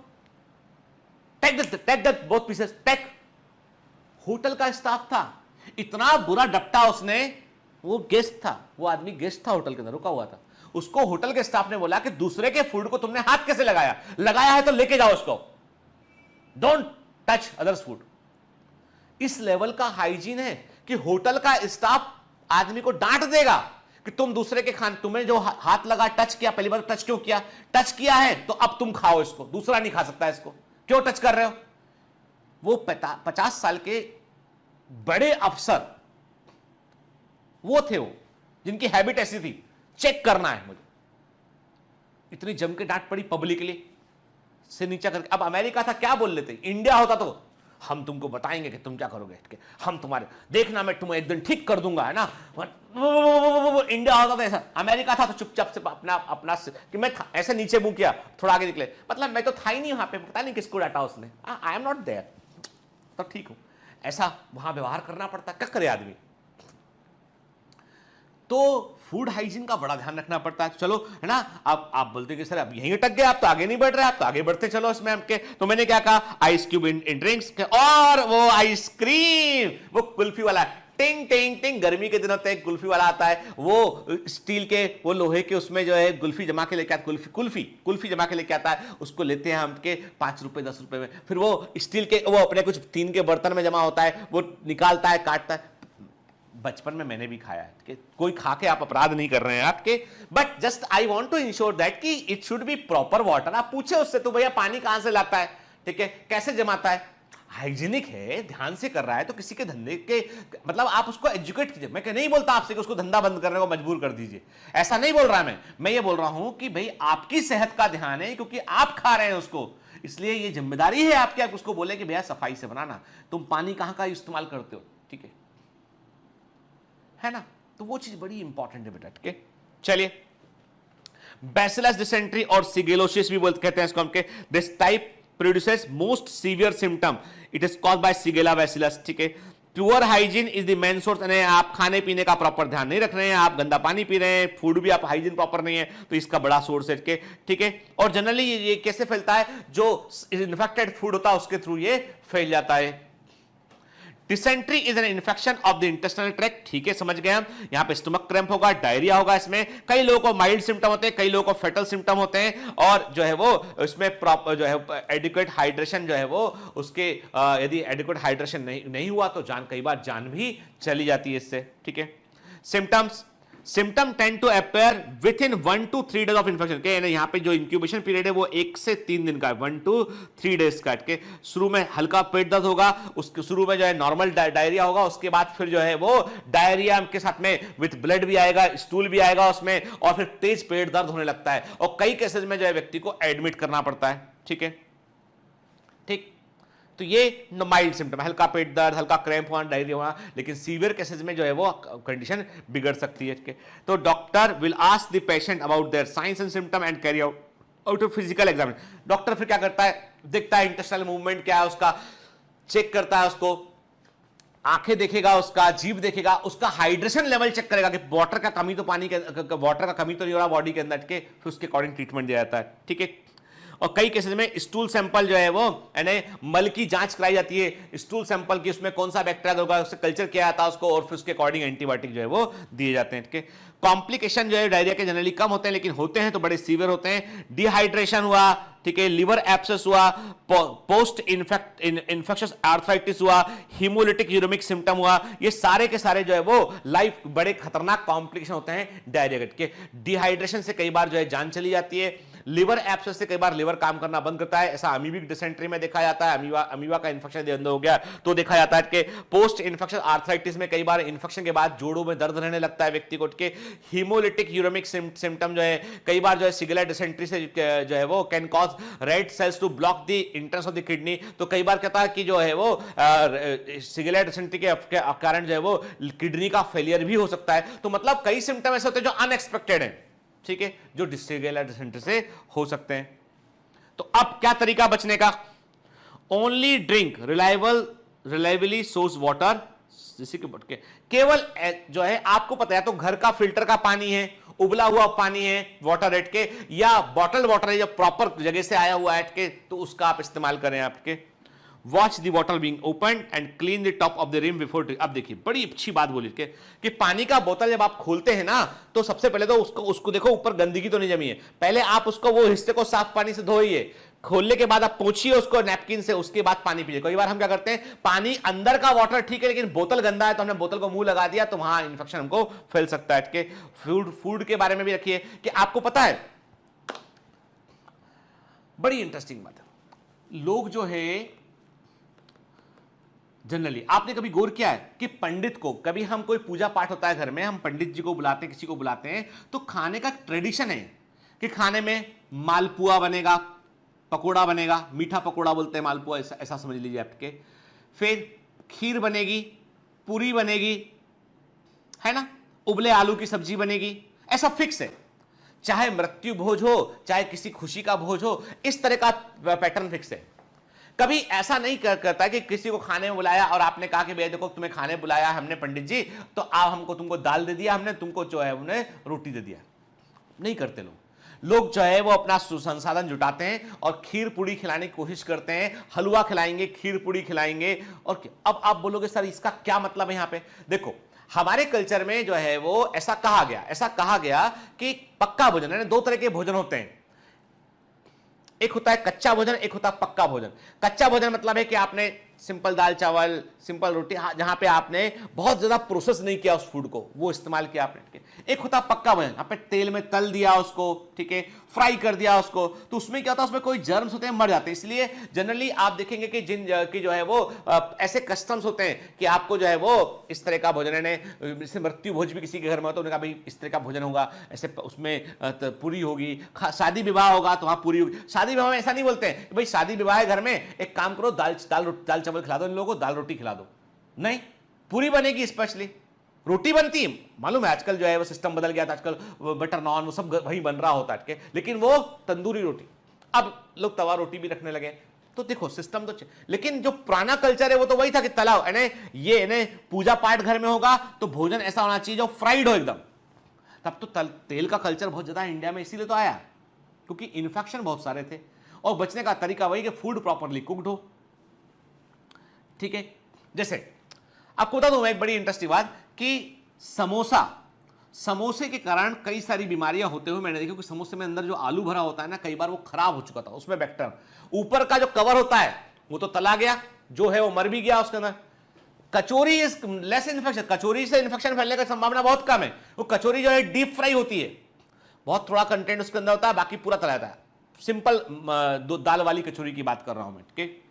take that both pieces, take. Hotel का स्टाफ था, इतना बुरा डपटा उसने, वो गेस्ट था, वो आदमी गेस्ट था, होटल के अंदर रुका हुआ था, उसको होटल के स्टाफ ने बोला कि दूसरे के फूड को तुमने हाथ कैसे लगाया, लगाया है तो लेके जाओ उसको, डोंट टच अदर्स फूड। इस लेवल का हाइजीन है कि होटल का स्टाफ आदमी को डांट देगा कि तुम दूसरे के खान, तुम्हें जो हाथ लगा, टच किया, पहली बार टच क्यों किया, टच किया है तो अब तुम खाओ इसको, दूसरा नहीं खा सकता इसको, क्यों टच कर रहे हो। वो 50 साल के बड़े अफसर वो थे, वो जिनकी हैबिट ऐसी थी, चेक करना है मुझे। इतनी जम के डांट पड़ी पब्लिकली से नीचा करके। अब अमेरिका था, क्या बोल लेते, इंडिया होता तो हम तुमको बताएंगे कि तुम क्या करोगे, हम तुम्हारे देखना, मैं तुम्हें एक दिन ठीक कर दूंगा, है ना। इंडिया होता था ऐसा, अमेरिका था तो चुपचाप से अपना कि मैं ऐसे नीचे मुंह किया, थोड़ा आगे निकले, मतलब मैं तो था ही नहीं वहां पे, पता नहीं किसको डांटा उसने, आई एम नॉट देयर, तो ठीक हूं, ऐसा वहां व्यवहार करना पड़ता, क्या करे आदमी। तो फूड हाइजीन का बड़ा ध्यान रखना पड़ता है। चलो, है ना, आप बोलते कि सर अब यहीं अटक गए, आप तो आगे नहीं बढ़ रहे, आप तो आगे बढ़ते चलो इसमें आपके। तो मैंने क्या कहा, आइस क्यूब इन ड्रिंक्स, और वो आइसक्रीम, वो कुल्फी वाला, टिंग टिंग टिंग, गर्मी के दिनों तक कुल्फी वाला आता है, वो स्टील के, वो लोहे के, उसमें जो है कुल्फी जमा के लेके आता, कुल्फी जमा के लेके आता है, उसको लेते हैं हम के 5 रुपए 10 रुपए में, फिर वो स्टील के, वो अपने कुछ टीन के बर्तन में जमा होता है, वो निकालता है, काटता है। बचपन में मैंने भी खाया है कि कोई खा के आप अपराध नहीं कर रहे हैं आपके, but just I want to ensure that कि it should be proper water. आप पूछे उससे तो भैया पानी कहां से लाता है, ठीक है, कैसे जमाता है, हाइजीनिक है, ध्यान से कर रहा है, तो किसी के धंधे के मतलब आप उसको एजुकेट कीजिए। मैं नहीं बोलता आपसे कि उसको धंधा बंद करने को मजबूर कर दीजिए, ऐसा नहीं बोल रहा मैं ये बोल रहा हूं कि भाई आपकी सेहत का ध्यान है, क्योंकि आप खा रहे हैं उसको, इसलिए ये जिम्मेदारी है आपकी, आप उसको बोले कि भैया सफाई से बनाना, तुम पानी कहां का इस्तेमाल करते हो, ठीक है ना। तो वो चीज बड़ी इंपॉर्टेंट है बेटा, ठीक है। चलिए, बैसिलस डिसेंट्री और सिगेलोसिस भी बोलते कहते हैं इसको, हमके this type produces most severe symptom, it is caused by shigella bacillus, ठीक है। Pure hygiene is the main source, यानी आप खाने पीने का प्रॉपर ध्यान नहीं रख रहे हैं, आप गंदा पानी पी रहे हैं, फूड भी आप हाइजीन प्रॉपर नहीं है, तो इसका बड़ा सोर्स है, ठीक है। और जनरली ये कैसे फैलता है, जो इन्फेक्टेड फूड होता है उसके थ्रू ये फैल जाता है। Dysentery is an infection of the intestinal tract, ठीक है, समझ गए हम। यहां पे स्टमक क्रैम्प होगा, डायरिया होगा, इसमें कई लोगों को माइल्ड सिम्टम होते हैं, कई लोगों को फेटल सिम्टम होते हैं, और जो है वो इसमें प्रॉपर जो है एडिक्वेट हाइड्रेशन जो है वो उसके यदि एडिक्वेट हाइड्रेशन नहीं हुआ तो कई बार जान भी चली जाती है इससे, ठीक है। Symptom tend to appear within 1 to 3 days of infection के, यहाँ पे जो इंक्यूबेशन पीरियड है वो 1 से 3 दिन का है, 1 to 3 days का के। शुरू में हल्का पेट दर्द होगा, उसके शुरू में जो है नॉर्मल डायरिया होगा, उसके बाद फिर जो है वो डायरिया के साथ में विद ब्लड भी आएगा, स्टूल भी आएगा उसमें, और फिर तेज पेट दर्द होने लगता है, और कई केसेस में जो है व्यक्ति को एडमिट करना पड़ता है, ठीक है, ठीक। तो ये माइल्ड सिम्टम, हल्का पेट दर्द, हल्का क्रैम्प होना, डायरिया होना, लेकिन सीवियर केसेस में जो है वो कंडीशन बिगड़ सकती है। तो doctor will ask the patient about their science and symptom and carry out of physical examine. Doctor फिर क्या करता है, देखता है इंटेस्टाइनल मूवमेंट क्या है उसका, चेक करता है उसको, आंखें देखेगा, उसका जीभ देखेगा, उसका हाइड्रेशन लेवल चेक करेगा कि वाटर का कमी तो वाटर का कमी तो नहीं हो रहा बॉडी के अंदर के, फिर उसके अकॉर्डिंग ट्रीटमेंट दिया जाता है। ठीक है, और कई केसेस में स्टूल सैंपल जो है वो यानी मल की जांच कराई जाती है, स्टूल सैंपल की उसमें कौन सा बैक्टीरिया होगा उससे कल्चर किया जाता है उसको, और फिर उसके अकॉर्डिंग एंटीबायोटिक जो है वो दिए जाते हैं। कॉम्प्लिकेशन जो है डायरिया के जनरली कम होते हैं, लेकिन होते हैं तो बड़े सीवियर होते हैं। डिहाइड्रेशन हुआ, ठीक है, लिवर एब्सेस हुआ, पोस्ट इन्फेक्शस आर्थराइटिस हुआ, हीमोलिटिक यूरेमिक सिम्टम हुआ, ये सारे के सारे जो है वो लाइफ बड़े खतरनाक कॉम्प्लिकेशन होते हैं डायरिया के। डिहाइड्रेशन से कई बार जो है जान चली जाती है, लिवर एब्सेस से कई बार लिवर काम करना बंद करता है, ऐसा अमीबिक डिसेंट्री में देखा जाता है, अमीबा का इन्फेक्शन अंदर हो गया तो देखा जाता है कि पोस्ट इन्फेक्शन आर्थराइटिस में कई बार इन्फेक्शन के बाद जोड़ों में दर्द रहने लगता है व्यक्ति को। हीमोलिटिक यूरेमिक सिम्टम जो है कई बार जो है सिगुलर डिसेंट्री से जो है वो can cause red cells to block the entrance of the kidney. तो कई बार कहता है कि जो है वो सिगुलर डिसेंट्री के कारण जो है वो किडनी का फेलियर भी हो सकता है। तो मतलब कई सिम्टम ऐसे होते हैं जो अनएक्सपेक्टेड है, ठीक है, जो सिगुलर डिसेंट्री से हो सकते हैं। तो अब क्या तरीका बचने का, only drink reliably source water, जैसे कि केवल जो है आपको पता है तो घर का फिल्टर का पानी है, उबला हुआ पानी है वाटर रेट के, या बॉटल वाटर है जो प्रॉपर जगह से आया हुआ है के, तो उसका आप इस्तेमाल करें आपके। Watch the bottle being open and clean the top of the rim before drink. अब देखिए बड़ी अच्छी बात बोली कि पानी का बोतल जब आप खोलते हैं ना तो सबसे पहले तो उसको देखो ऊपर गंदगी तो नहीं जमी है, पहले आप उसको वो हिस्से को साफ पानी से धोइए, खोलने के बाद आप पोंछिए उसको नैपकिन से, उसके बाद पानी पीजिए। कई बार हम क्या करते हैं, पानी अंदर का वाटर ठीक है लेकिन बोतल गंदा है तो हमने बोतल को मुंह लगा दिया तो वहां इंफेक्शन हमको फैल सकता है। कि फूड के बारे में भी रखिए कि आपको पता है, बड़ी इंटरेस्टिंग बात है, लोग जो है जनरली आपने कभी गौर किया है कि पंडित को, कभी हम कोई पूजा पाठ होता है घर में, हम पंडित जी को बुलाते हैं, किसी को बुलाते हैं, तो खाने का ट्रेडिशन है कि खाने में मालपुआ बनेगा, पकोड़ा बनेगा, मीठा पकोड़ा बोलते हैं मालपुआ, ऐसा समझ लीजिए आपके, फिर खीर बनेगी, पूरी बनेगी, है ना, उबले आलू की सब्जी बनेगी, ऐसा फिक्स है। चाहे मृत्यु भोज हो चाहे किसी खुशी का भोज हो, इस तरह का पैटर्न फिक्स है। कभी ऐसा नहीं करता कि किसी को खाने में बुलाया और आपने कहा कि भैया देखो तुम्हें खाने बुलाया हमने पंडित जी, तो आप तुमको दाल दे दिया हमने, तुमको जो है उन्हें रोटी दे दिया। नहीं करते लोग जो है वो अपना संसाधन जुटाते हैं और खीर पूड़ी खिलाने की कोशिश करते हैं, हलवा खिलाएंगे, खीर पूड़ी खिलाएंगे। और अब आप बोलोगे सर इसका क्या मतलब है? यहां पे देखो, हमारे कल्चर में जो है वो ऐसा कहा गया कि पक्का भोजन है, दो तरह के भोजन होते हैं, एक होता है कच्चा भोजन, एक होता है पक्का भोजन। कच्चा भोजन मतलब है कि आपने सिंपल दाल चावल, सिंपल रोटी, जहां पे आपने बहुत ज्यादा प्रोसेस नहीं किया उस फूड को, वो इस्तेमाल किया आपने। एक होता है पक्का भोजन, आप तेल में तल दिया उसको, ठीक है, फ्राई कर दिया उसको, तो उसमें क्या होता है, उसमें कोई जर्म्स होते हैं मर जाते हैं। इसलिए जनरली आप देखेंगे कि की जो है वो ऐसे कस्टम्स होते हैं कि आपको जो है वो इस तरह का भोजन है, जैसे मृत्यु भोज भी किसी के घर में होता है, उन्होंने कहा भाई इस तरह का भोजन होगा, ऐसे उसमें पूरी होगी, शादी विवाह होगा तो वहां पूरी होगी। शादी विवाह में ऐसा नहीं बोलते हैं कि भाई शादी विवाह है घर में, एक काम करो दाल चावल खिला दो इन लोगों को, दाल रोटी खिला दो, नहीं, पूरी बनेगी, स्पेशली रोटी बनती है। मालूम है आजकल जो है वो सिस्टम बदल गया था, आजकल बटर नान वो सब वही बन रहा होता है, लेकिन वो तंदूरी रोटी, अब लोग तवा रोटी भी रखने लगे। तो देखो सिस्टम तो, लेकिन जो पुराना कल्चर है वो तो वही था कि तलाव ये पूजा पाठ घर में होगा तो भोजन ऐसा होना चाहिए जो फ्राइड हो एकदम। तब तो तेल का कल्चर बहुत ज्यादा इंडिया में इसीलिए तो आया क्योंकि इन्फेक्शन बहुत सारे थे, और बचने का तरीका वही कि फूड प्रॉपरली कुक्ड हो, ठीक है। जैसे आपको बता दूं एक बड़ी इंटरेस्टिंग बात कि समोसे के कारण कई सारी बीमारियां होते हुए मैंने देखा कि समोसे में अंदर जो आलू भरा होता है ना, कई बार वो खराब हो चुका था, उसमें बैक्टीरिया, ऊपर का जो कवर होता है वो तो तला गया, जो है वो मर भी गया उसके अंदर। कचौरी इज लेस इन्फेक्शन, कचौरी से इन्फेक्शन फैलने की संभावना बहुत कम है। वो कचौरी जो है डीप फ्राई होती है, बहुत थोड़ा कंटेंट उसके अंदर होता है, बाकी पूरा तला जाता है। सिंपल दाल वाली कचौरी की बात कर रहा हूं मैं, ठीक है।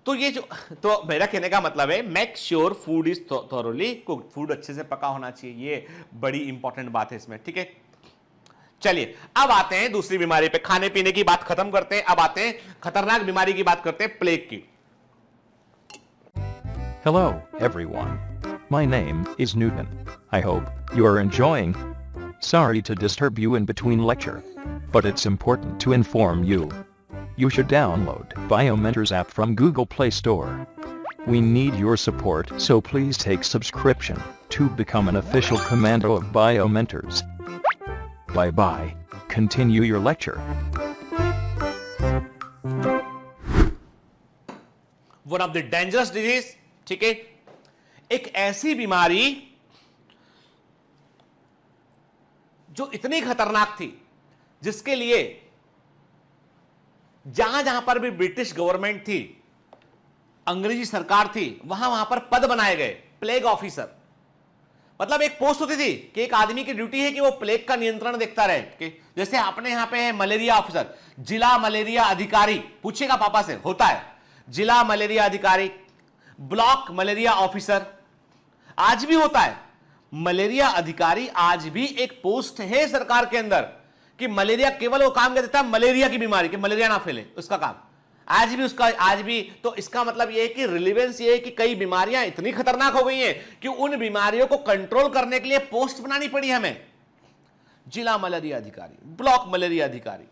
तो ये जो, तो मेरा कहने का मतलब है make sure food is thoroughly cooked, food अच्छे से पका होना चाहिए, ये बड़ी इंपॉर्टेंट बात है इसमें, ठीक है। चलिए अब आते हैं दूसरी बीमारी पे। खाने पीने की बात खत्म करते हैं, अब आते हैं खतरनाक बीमारी की बात करते हैं, प्लेग की। Hello, everyone. My name is Newton. I hope you are enjoying. Sorry to disturb you in between lecture, but it's important to inform you. You should download Biomentors app from Google Play Store. We need your support, so please take subscription to become an official commando of Biomentors. Bye bye. Continue your lecture. One of the dangerous disease, ठीक है, एक ऐसी बीमारी जो इतनी खतरनाक थी जिसके लिए जहां जहां पर भी ब्रिटिश गवर्नमेंट थी, अंग्रेजी सरकार थी, वहां वहां पर पद बनाए गए, प्लेग ऑफिसर। मतलब एक पोस्ट होती थी कि एक आदमी की ड्यूटी है कि वो प्लेग का नियंत्रण देखता रहे। कि जैसे अपने यहां पे है मलेरिया ऑफिसर, जिला मलेरिया अधिकारी, पूछेगा पापा से, होता है जिला मलेरिया अधिकारी, ब्लॉक मलेरिया ऑफिसर, आज भी होता है। मलेरिया अधिकारी आज भी एक पोस्ट है सरकार के अंदर कि मलेरिया केवल वो काम कर देता है मलेरिया की बीमारी, कि मलेरिया ना फैले, उसका काम आज भी उसका आज भी। तो इसका मतलब यह है कि रिलेवेंस ये है कि कई बीमारियां इतनी खतरनाक हो गई हैं कि उन बीमारियों को कंट्रोल करने के लिए पोस्ट बनानी पड़ी हमें। जिला मलेरिया अधिकारी, ब्लॉक मलेरिया अधिकारी,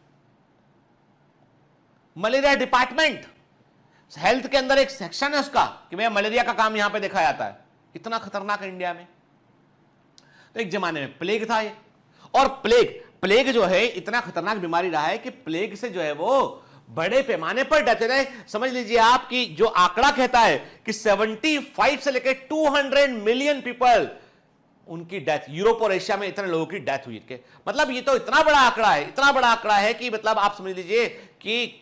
मलेरिया डिपार्टमेंट, हेल्थ के अंदर एक सेक्शन है उसका कि भैया मलेरिया का काम यहां पे देखा जाता है। इतना खतरनाक है इंडिया में। तो एक जमाने में प्लेग था ये, और प्लेग जो है इतना खतरनाक बीमारी रहा है कि प्लेग से जो है वो बड़े पैमाने पर डेथ है। समझ लीजिए आप कि जो आंकड़ा कहता है कि 75 से लेकर 200 मिलियन पीपल, उनकी डेथ, यूरोप और एशिया में इतने लोगों की डेथ हुई है। मतलब ये तो इतना बड़ा आंकड़ा है, इतना बड़ा आंकड़ा है कि मतलब आप समझ लीजिए कि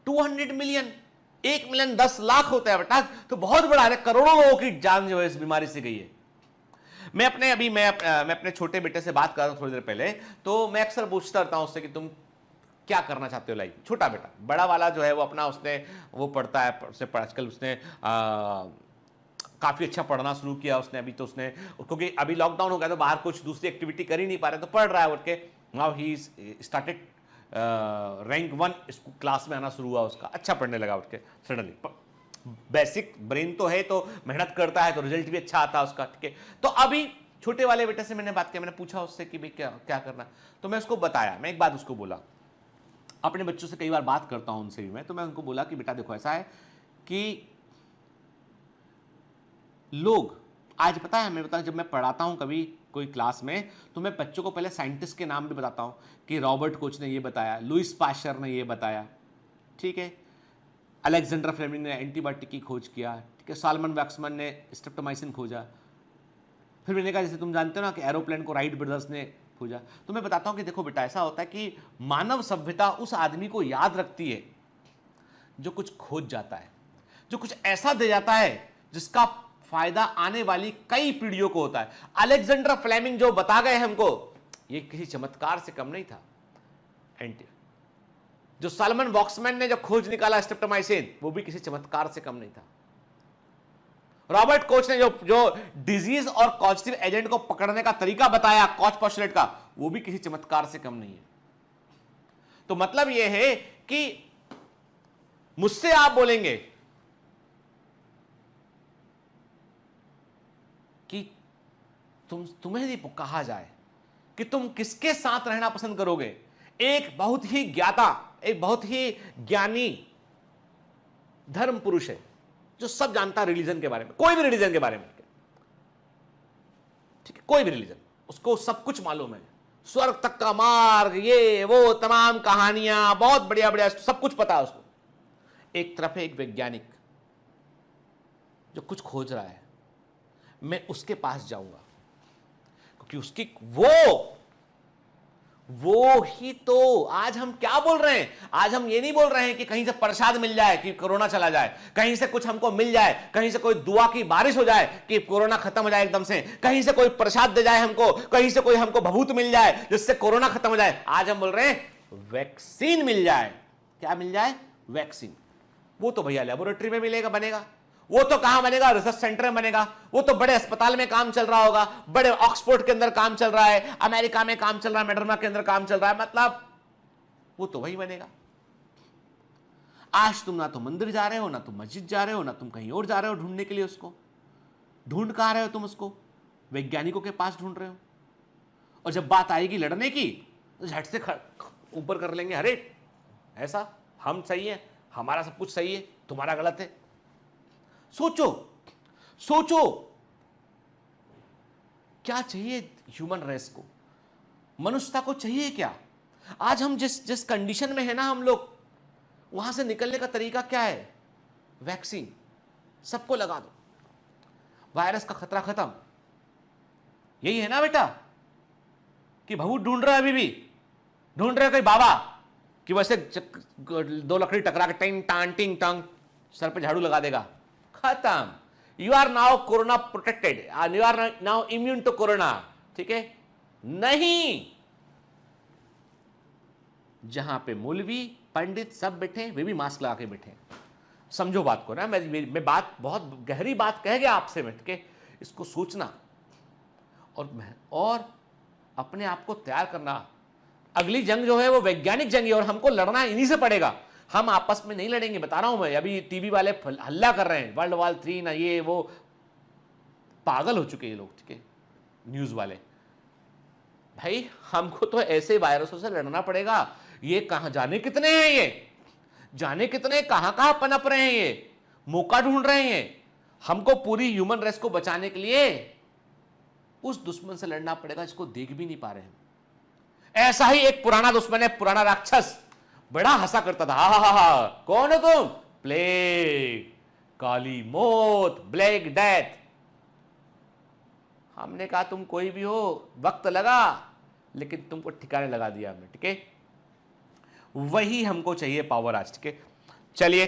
200 मिलियन, 1 मिलियन 10 लाख होता है बेटा, तो बहुत बड़ा है। करोड़ों लोगों की जान जो है इस बीमारी से गई है। मैं अपने छोटे बेटे से बात कर रहा हूं थोड़ी देर पहले, तो मैं अक्सर पूछता रहता हूं उससे कि तुम क्या करना चाहते हो लाइफ। छोटा बेटा, बड़ा वाला जो है वो अपना उसने वो पढ़ता है, उससे आजकल उसने काफी अच्छा पढ़ना शुरू किया उसने। अभी तो उसने, क्योंकि अभी लॉकडाउन हो गया तो बाहर कुछ दूसरी एक्टिविटी कर ही नहीं पा रहे, तो पढ़ रहा है उठ के। Now he started rank 1 class में आना शुरू हुआ उसका, अच्छा पढ़ने लगा उठ के सडनली। बेसिक ब्रेन तो है, तो मेहनत करता है तो रिजल्ट भी अच्छा आता है उसका, ठीक है। तो अभी छोटे वाले बेटे से मैंने बात किया, मैंने पूछा उससे कि भाई क्या करना, तो मैं उसको बताया। मैं एक बात उसको बोला, अपने बच्चों से कई बार बात करता हूं उनसे भी मैं, तो मैं उनको बोला कि बेटा देखो ऐसा है कि लोग आज, पता है हमें, जब मैं पढ़ाता हूं कभी कोई क्लास में, तो मैं बच्चों को पहले साइंटिस्ट के नाम भी बताता हूं कि रॉबर्ट कोच ने ये बताया, लुईस पाश्चर ने ये बताया, ठीक है, अलेक्जेंडर फ्लेमिंग ने एंटीबायोटिक की खोज किया, ठीक है, सालमन वैक्समैन ने स्ट्रेप्टोमाइसिन खोजा। फिर मैंने कहा जैसे तुम जानते हो ना कि एरोप्लेन को राइट ब्रदर्स ने खोजा। तो मैं बताता हूं कि देखो बेटा ऐसा होता है कि मानव सभ्यता उस आदमी को याद रखती है जो कुछ खोज जाता है, जो कुछ ऐसा दे जाता है जिसका फायदा आने वाली कई पीढ़ियों को होता है। अलेक्जेंडर फ्लेमिंग जो बता गए हमको, ये किसी चमत्कार से कम नहीं था। जो सालमन वॉक्समैन ने जो खोज निकाला स्ट्रेप्टोमाइसिन, वो भी किसी चमत्कार से कम नहीं था। रॉबर्ट कोच ने जो डिजीज और कॉजेटिव एजेंट को पकड़ने का तरीका बताया, कॉच पोस्टुलेट का, वो भी किसी चमत्कार से कम नहीं है। तो मतलब यह है कि मुझसे आप बोलेंगे कि तुम्हें यदि कहा जाए कि तुम किसके साथ रहना पसंद करोगे, एक बहुत ही ज्ञाता, एक बहुत ही ज्ञानी धर्म पुरुष है जो सब जानता है रिलीजन के बारे में, कोई भी रिलीजन के बारे में, ठीक है, कोई भी रिलीजन, उसको सब कुछ मालूम है, स्वर्ग तक का मार्ग, ये वो तमाम कहानियां, बहुत बढ़िया बढ़िया, सब कुछ पता है उसको। एक तरफ है एक वैज्ञानिक जो कुछ खोज रहा है, मैं उसके पास जाऊंगा क्योंकि उसकी वो ही तो आज हम क्या बोल रहे हैं। आज हम ये नहीं बोल रहे हैं कि कहीं से प्रसाद मिल जाए कि कोरोना चला जाए, कहीं से कुछ हमको मिल जाए, कहीं से कोई दुआ की बारिश हो जाए कि कोरोना खत्म हो जाए एकदम से, कहीं से कोई प्रसाद दे जाए हमको, कहीं से कोई हमको भभूत मिल जाए जिससे कोरोना खत्म हो जाए। आज हम बोल रहे हैं वैक्सीन मिल जाए। क्या मिल जाए? वैक्सीन। वो तो भैया लेबोरेटरी में मिलेगा, बनेगा, वो तो कहां बनेगा, रिसर्च सेंटर में बनेगा, वो तो बड़े अस्पताल में काम चल रहा होगा, बड़े ऑक्सफोर्ड के अंदर काम चल रहा है, अमेरिका में काम चल रहा है, मेडर्मा के अंदर काम चल रहा है, मतलब वो तो वही बनेगा। आज तुम ना तो मंदिर जा रहे हो, ना तुम मस्जिद जा रहे हो, ना तुम कहीं और जा रहे हो ढूंढने के लिए, उसको ढूंढ कहां रहे हो तुम, उसको वैज्ञानिकों के पास ढूंढ रहे हो। और जब बात आएगी लड़ने की तो झट से ऊपर कर लेंगे, अरे ऐसा हम सही है, हमारा सब कुछ सही है, तुम्हारा गलत है। सोचो सोचो क्या चाहिए ह्यूमन रेस को, मनुष्यता को चाहिए क्या? आज हम जिस कंडीशन में है ना हम लोग, वहां से निकलने का तरीका क्या है? वैक्सीन सबको लगा दो, वायरस का खतरा खत्म। यही है ना बेटा, कि भभूत ढूंढ रहे, अभी भी ढूंढ रहे कोई बाबा कि वैसे दो लकड़ी टकरा के टिंग टांग टिंग टांग सर पे झाड़ू लगा देगा, खत्म। You are now corona protected, you are now immune to corona, ठीक है? नहीं, जहां पे मौलवी पंडित सब बैठे, वे भी मास्क लगा के बैठे। समझो बात को ना, मैं बात बहुत गहरी बात कह गया आपसे बैठ के, इसको सोचना और अपने आप को तैयार करना। अगली जंग जो है वो वैज्ञानिक जंग है और हमको लड़ना इन्हीं से पड़ेगा। हम आपस में नहीं लड़ेंगे, बता रहा हूं मैं। अभी टीवी वाले हल्ला कर रहे हैं, वर्ल्ड वॉर 3 ना, ये वो, पागल हो चुके ये लोग, ठीक है, न्यूज वाले। भाई हमको तो ऐसे वायरसों से लड़ना पड़ेगा। ये कहां जाने कितने हैं, ये जाने कितने, कहां कहां पनप रहे हैं, ये मौका ढूंढ रहे हैं। हमको पूरी ह्यूमन रेस को बचाने के लिए उस दुश्मन से लड़ना पड़ेगा जिसको देख भी नहीं पा रहे हैं। ऐसा ही एक पुराना दुश्मन है, पुराना राक्षस, बड़ा हंसा करता था, हा, कौन हो तुम? प्लेग, काली मौत, ब्लैक डेथ। हमने कहा तुम कोई भी हो, वक्त लगा लेकिन तुमको ठिकाने लगा दिया हमने, ठीक है? वही हमको चाहिए पावर आज, ठीक है? चलिए,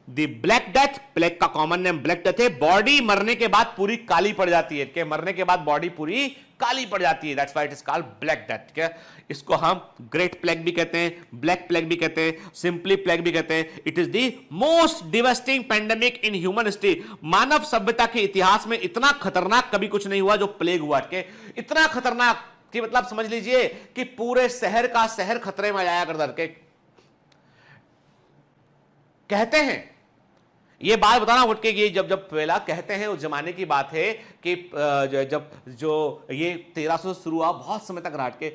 द ब्लैक डेथ, प्लेग का कॉमन नेम ब्लैक डेथ है। बॉडी मरने के बाद पूरी काली पड़ जाती है, ठीक है? मरने के बाद बॉडी पूरी काली पड़ जाती है, that's why it is called black death, ठीक है? इसको हम ग्रेट प्लेग भी कहते हैं, ब्लैक प्लेग भी कहते हैं, सिंपली प्लेग भी कहते हैं। It is the most devastating pandemic in human history. मानव सभ्यता के इतिहास में इतना खतरनाक कभी कुछ नहीं हुआ जो प्लेग हुआ, ठीक है? इतना खतरनाक कि मतलब समझ लीजिए कि पूरे शहर का शहर खतरे में आया करता, के कहते हैं। ये बात बताना उठ के, ये जब पहला कहते हैं उस जमाने की बात है कि जब जो ये 1300 से शुरू हुआ, बहुत समय तक रहा के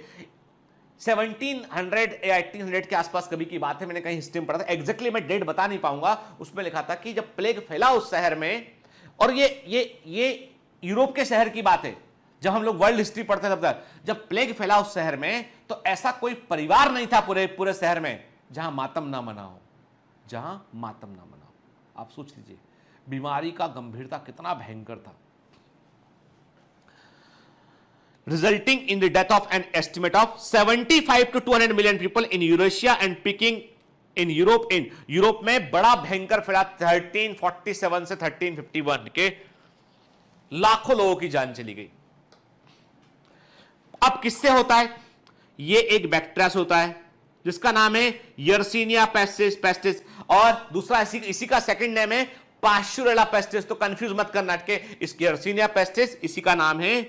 1700 या 1800 के आसपास कभी की बात है। मैंने कहीं हिस्ट्री में पढ़ा था, एग्जैक्टली मैं डेट बता नहीं पाऊंगा। उसमें लिखा था कि जब प्लेग फैला उस शहर में, और ये यूरोप के शहर की बात है, जब हम लोग वर्ल्ड हिस्ट्री पढ़ते थे तब तक, जब प्लेग फैला उस शहर में तो ऐसा कोई परिवार नहीं था पूरे शहर में जहां मातम ना मनाओ, जहां मातम ना मनाओ। आप सोच लीजिए बीमारी का गंभीरता कितना भयंकर था। Resulting in the death of an estimate of 75 to 200 million people in Eurasia and peeking in Europe. In Europe में बड़ा भयंकर फैला 1347 से 1351 के लाखों लोगों की जान चली गई। अब किससे होता है? ये एक बैक्टीरिया से होता है जिसका नाम है यर्सीनिया पेस्टिस, और दूसरा इसी का सेकंड नेम है पास्चुरेला पेस्टिस। तो कंफ्यूज मत करना के, इस यर्सीनिया पेस्टिस, इसी का नाम है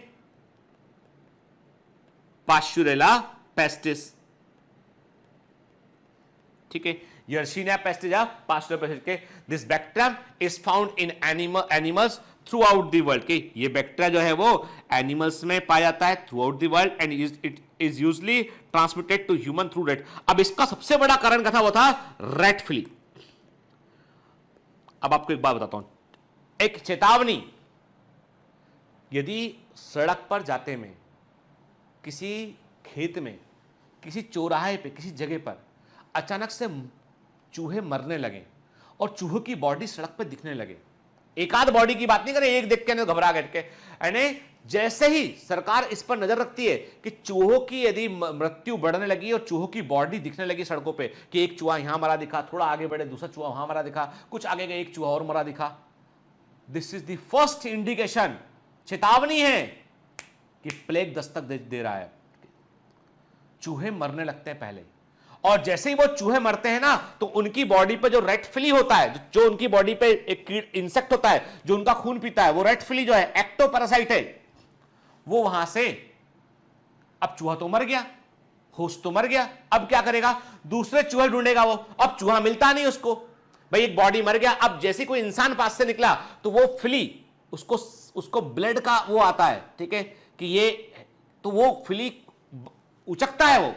पास्चुरेला पेस्टिस, ठीक है? यर्सीनिया पेस्टिस या पास्चुरेला पेस्टिस के this bacteria is found in animals throughout the world. ये बैक्टीरिया जो है वो एनिमल्स में पाया जाता है throughout the world and it is usually transmitted to human through rat. अब इसका सबसे बड़ा कारण क्या था? वो था रेट फ्ली। अब आपको एक बात बताता हूं, एक चेतावनी। यदि सड़क पर जाते में, किसी खेत में, किसी चौराहे पे, किसी जगह पर अचानक से चूहे मरने लगे और चूहों की बॉडी सड़क पर दिखने लगे, एक आध बॉडी की बात नहीं करें, एक देख के घबरा गए के, यानी जैसे ही सरकार इस पर नजर रखती है कि चूहों की यदि मृत्यु बढ़ने लगी और चूहों की बॉडी दिखने लगी सड़कों पे, कि एक चूहा यहां मरा दिखा, थोड़ा आगे बढ़े दूसरा चूहा वहां मरा दिखा, कुछ आगे गए एक चूहा और मरा दिखा, this is the first indication, चेतावनी है कि प्लेग दस्तक दे रहा है। चूहे मरने लगते हैं पहले, और जैसे ही वो चूहे मरते हैं ना, तो उनकी बॉडी पे जो रेड फ्ली होता है, जो उनकी बॉडी पे एक इंसेक्ट होता है जो उनका खून पीता है, वो रेड फ्ली जो है एक्टोपैरासाइट है, वो वहां से, अब चूहा तो मर गया, होस्ट तो मर गया, अब क्या करेगा, दूसरे चूहे ढूंढेगा वो, अब चूहा मिलता नहीं उसको, भाई एक बॉडी मर गया, अब जैसे कोई इंसान पास से निकला तो वो फ्ली, उसको ब्लड का वो आता है, ठीक है, कि ये, तो वो फ्ली उचकता है, वो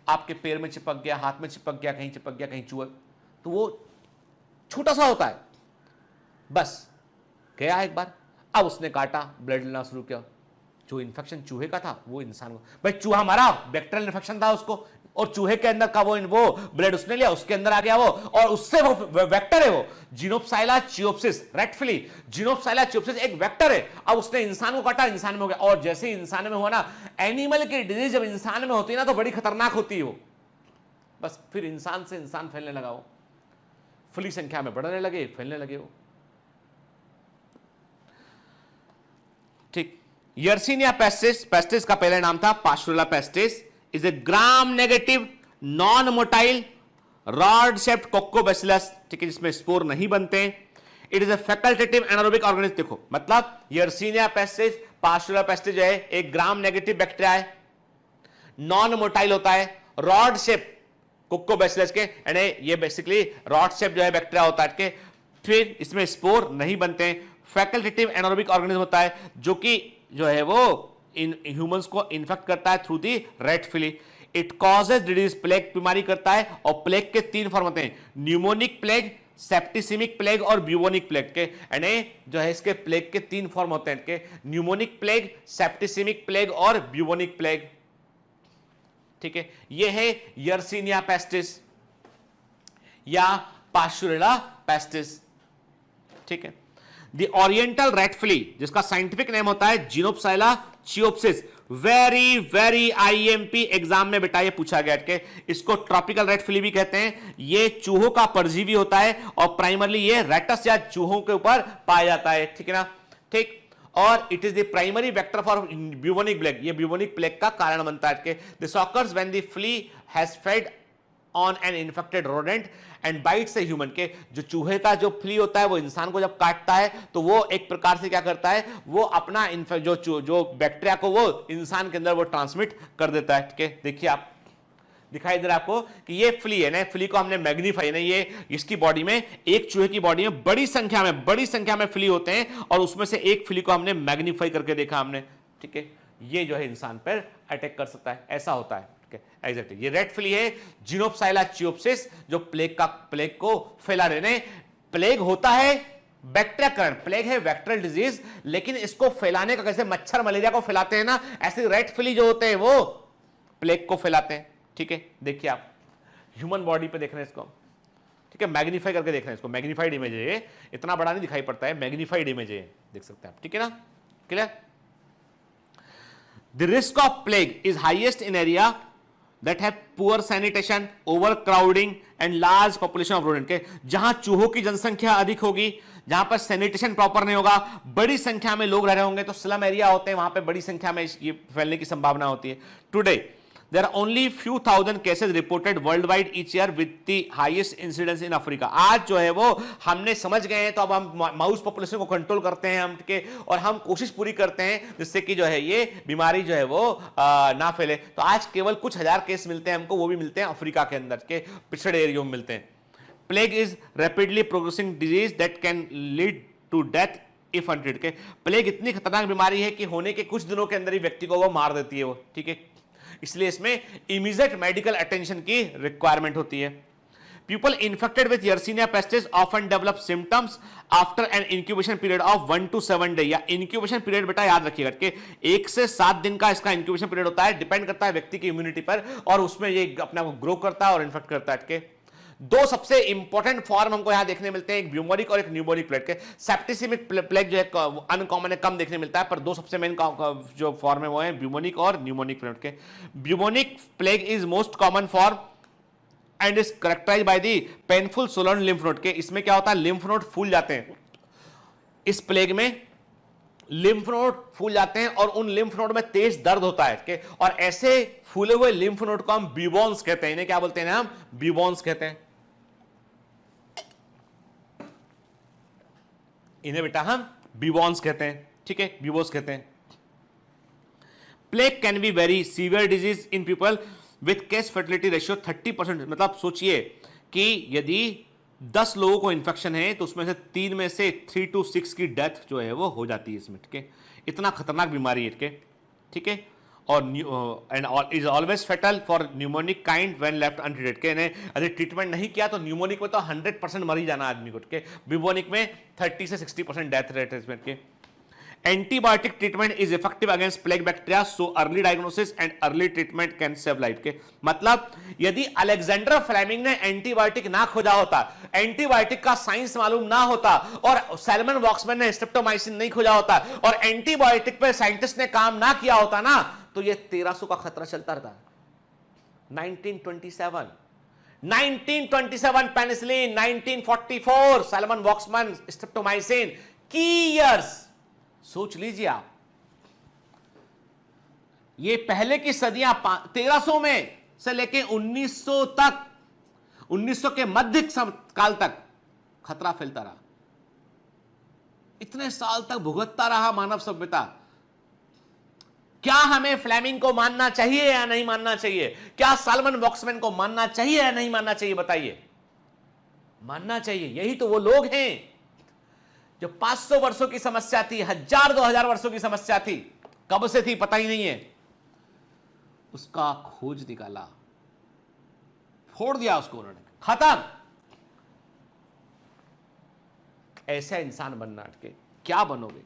आपके पैर में चिपक गया, हाथ में चिपक गया, कहीं चिपक गया, कहीं चूहा, तो वो छोटा सा होता है, बस गया एक बार, अब उसने काटा, ब्लड लेना शुरू किया, जो इन्फेक्शन चूहे का था वो इंसान को, भाई चूहा मरा, बैक्टीरियल इन्फेक्शन था उसको, और चूहे के अंदर का वो ब्लड उसने लिया, उसके अंदर आ गया वो, और उससे वो वेक्टर है, वो जीनोप्साइला चियोप्सिस, रेड फ्ली, जीनोप्साइला चियोप्सिस एक वेक्टर है, अब उसने इंसान को काटा, इंसान में हो गया, और जैसे ही इंसान में हुआ ना, एनिमल की डिजीज जब इंसान में होती है ना तो बड़ी खतरनाक होती है वो, बस फिर इंसान से इंसान फैलने लगा, वो फ्ली संख्या में बढ़ने लगे, फैलने लगे वो, ठीक। यर्सीनिया पेस्टिस, पेस्टिस का पहला नाम था Pasteurella pestis, is a gram negative non motile rod shaped coccobacillus, ठीक है, जिसमें स्पोर नहीं बनते। It is a facultative anaerobic organism, देखो मतलब यर्सीनिया पेस्टिस, पास्टोरेला पेस्टिस जो है एक ग्राम नेगेटिव बैक्टीरिया है, नॉन मोटाइल होता है, रॉड शेप कोक्कोबैसिलस के, यानी ये बेसिकली रॉड शेप जो है बैक्टीरिया होता है, फिर इसमें स्पोर नहीं बनते, फैकल्टेटिव एनारोबिक ऑर्गेनिज्म होता है, जो कि जो है वो इन ह्यूमंस को इन्फेक्ट करता है through the rat flea. It causes disease, plague बीमारी करता है, और प्लेग के 3 फॉर्म होते हैं, न्यूमोनिक प्लेग, सेप्टिसिमिक प्लेग और ब्यूबोनिक प्लेग के, यानी जो है इसके प्लेग के 3 फॉर्म होते हैं, के न्यूमोनिक प्लेग, सेप्टिसिमिक प्लेग और ब्यूबोनिक प्लेग, ठीक है। ये है यर्सीनिया पेस्टिस या पास्टोरेला पेस्टिस, ठीक है। द ओरिएंटल रेड फ्ली, जिसका साइंटिफिक नेम होता है जीनोप्साइला चियोप्सिस, वेरी वेरी आईएमपी एग्जाम में बेटा ये पूछा गया कि इसको ट्रॉपिकल रेड फ्ली भी कहते हैं, ये चूहों का परजीवी होता है, और प्राइमरली ये रैटस या चूहों के ऊपर पाया जाता है, ठीक है ना, ठीक। और it is the primary vector for bubonic plague, ये ब्यूबोनिक प्लेग का कारण बनता है कि this occurs when the flea has fed on an infected rodent and bytes a human, के जो चूहे का जो फ्ली होता है वो इंसान को जब काटता है तो वो एक प्रकार से क्या करता है, वो अपना जो बैक्टीरिया को वो इंसान के अंदर वो ट्रांसमिट कर देता है, ठीक है। देखिए आप, दिखाई दे रहा है आपको कि ये फ्ली है ना, फ्ली को हमने मैग्नीफाई ना, ये इसकी बॉडी में, एक चूहे की बॉडी में बड़ी संख्या में फ्ली होते हैं, और उसमें से एक फ्ली को हमने मैग्नीफाई करके देखा हमने, ठीक है। ये जो है इंसान पर अटैक कर सकता है, ऐसा होता है, एग्जैक्टली। ये रेड फ्ली है जीनोप्साइला चियोप्सिस, जो प्लेग को फैला रहे। प्लेग होता है बैक्टीरिया कारण, प्लेग है बैक्टीरियल डिजीज, लेकिन इसको फैलाने का, कैसे मच्छर मलेरिया को फैलाते हैं ना, ऐसे रेड फ्ली जो होते हैं वो प्लेग को फैलाते हैं, ठीक है। देखिए आप ह्यूमन बॉडी पे देख रहे हैं इसको, ठीक है, मैग्नीफाई करके देख रहे हैं इसको, मैग्नीफाइड इमेज है ये, इतना बड़ा नहीं दिखाई पड़ता है, मैग्नीफाइड इमेज है, देख सकते हैं आप, ठीक है ना, clear. The risk of plague is highest in area that have poor sanitation, overcrowding and large population of rodent, के जहां चूहों की जनसंख्या अधिक होगी, जहां पर सैनिटेशन प्रॉपर नहीं होगा, बड़ी संख्या में लोग रह रहे होंगे, तो स्लम एरिया होते हैं, वहां पे बड़ी संख्या में ये फैलने की संभावना होती है। Today there are only few thousand cases reported worldwide each year with the highest incidence in Africa। आज जो है वो हमने समझ गए हैं, तो अब हम माउस पॉपुलेशन को कंट्रोल करते हैं हम, ठीक है, और हम कोशिश पूरी करते हैं जिससे कि जो है ये बीमारी जो है वो ना फैले। तो आज केवल कुछ हजार केस मिलते हैं हमको, वो भी मिलते हैं अफ्रीका के अंदर के पिछड़े एरियो में मिलते हैं। Plague is rapidly progressing disease that can lead to death if untreated, के प्लेग इतनी खतरनाक बीमारी है कि होने के कुछ दिनों के अंदर ही व्यक्ति को वो मार देती है वो, ठीक है, इसलिए इसमें इमीडिएट मेडिकल अटेंशन की रिक्वायरमेंट होती है। People infected with Yersinia pestis often develop symptoms after an incubation period of 1 to 7 day, या इंक्यूबेशन पीरियड बेटा याद रखिएगा कि 1 से 7 दिन का इसका इंक्यूबेशन पीरियड होता है, डिपेंड करता है व्यक्ति की इम्यूनिटी पर, और उसमें ये अपने को ग्रो करता है और इन्फेक्ट करता है, ठीक है। 2 सबसे इंपॉर्टेंट फॉर्म हमको यहां देखने मिलते हैं, एक ब्यूमोनिक और एक न्यूमोनिक प्लेग के। सेप्टिसिमिक प्लेग जो है अनकॉमन है, कम देखने मिलता है, पर 2 सबसे मेन जो फॉर्म है वो है ब्यूमोनिक और न्यूमोनिक प्लेग के। Bubonic plague is most common form and is characterized by the painful swollen lymph node, के इसमें क्या होता है, लिम्फ नोड फूल जाते हैं, इस प्लेग में लिम्फ नोड फूल जाते हैं और उन लिम्फ नोड में तेज दर्द होता है, और ऐसे फूले हुए लिम्फ नोड को हम ब्यूबॉन्स कहते हैं। इन्हें क्या बोलते हैं हम? ब्यूबॉन्स कहते हैं। इन्हें बेटा हम ब्यूबॉन्स कहते हैं, ठीक है, ब्यूबॉन्स कहते हैं। Plague can be very severe disease in people with case fertility ratio 30%। मतलब सोचिए कि यदि 10 लोगों को इन्फेक्शन है तो उसमें से 3 में से 3 to 6 की डेथ जो है वो हो जाती है इसमें, ठीक है। इतना खतरनाक बीमारी है, ठीक है। और and is always fatal for pneumonic kind when left untreated. के यदि ट्रीटमेंट नहीं किया तो न्यूमोनिक में तो 100% मर ही जाना आदमी को, ठीक है। ब्यूबोनिक में 30 से 60% डेथ रेट है इसमें, ठीक है। Antibiotic treatment is effective against plague bacteria, so early diagnosis and early treatment can save life. के मतलब यदि अलेक्जेंडर फ्लेमिंग ने एंटीबायोटिक ना खोजा होता, एंटीबायोटिक का साइंस मालूम ना होता, और सैलमन वॉक्समैन ने स्ट्रेप्टोमाइसिन नहीं खोजा होता, और एंटीबायोटिक पे साइंटिस्ट ने काम ना किया होता ना, तो ये 1300 का खतरा चलता रहता। 1927 पेनिसिलिन, 1944 सैलमन वॉक्समैन, स्ट्रेप्टोमाइसिन, की इयर्स। सोच लीजिए आप, ये पहले की सदियां 1300 में से लेके 1900 तक, 1900 के मध्य काल तक खतरा फैलता रहा। इतने साल तक भुगतता रहा मानव सभ्यता। क्या हमें फ्लेमिंग को मानना चाहिए या नहीं मानना चाहिए? क्या सैलमन वॉक्समैन को मानना चाहिए या नहीं मानना चाहिए? बताइए। मानना चाहिए। यही तो वो लोग हैं जो 500 वर्षों की समस्या थी, 1000-2000 वर्षों की समस्या थी, कब से थी पता ही नहीं है, उसका खोज निकाला, फोड़ दिया उसको उन्होंने, खत्म। ऐसा इंसान बनना अटके, क्या बनोगे?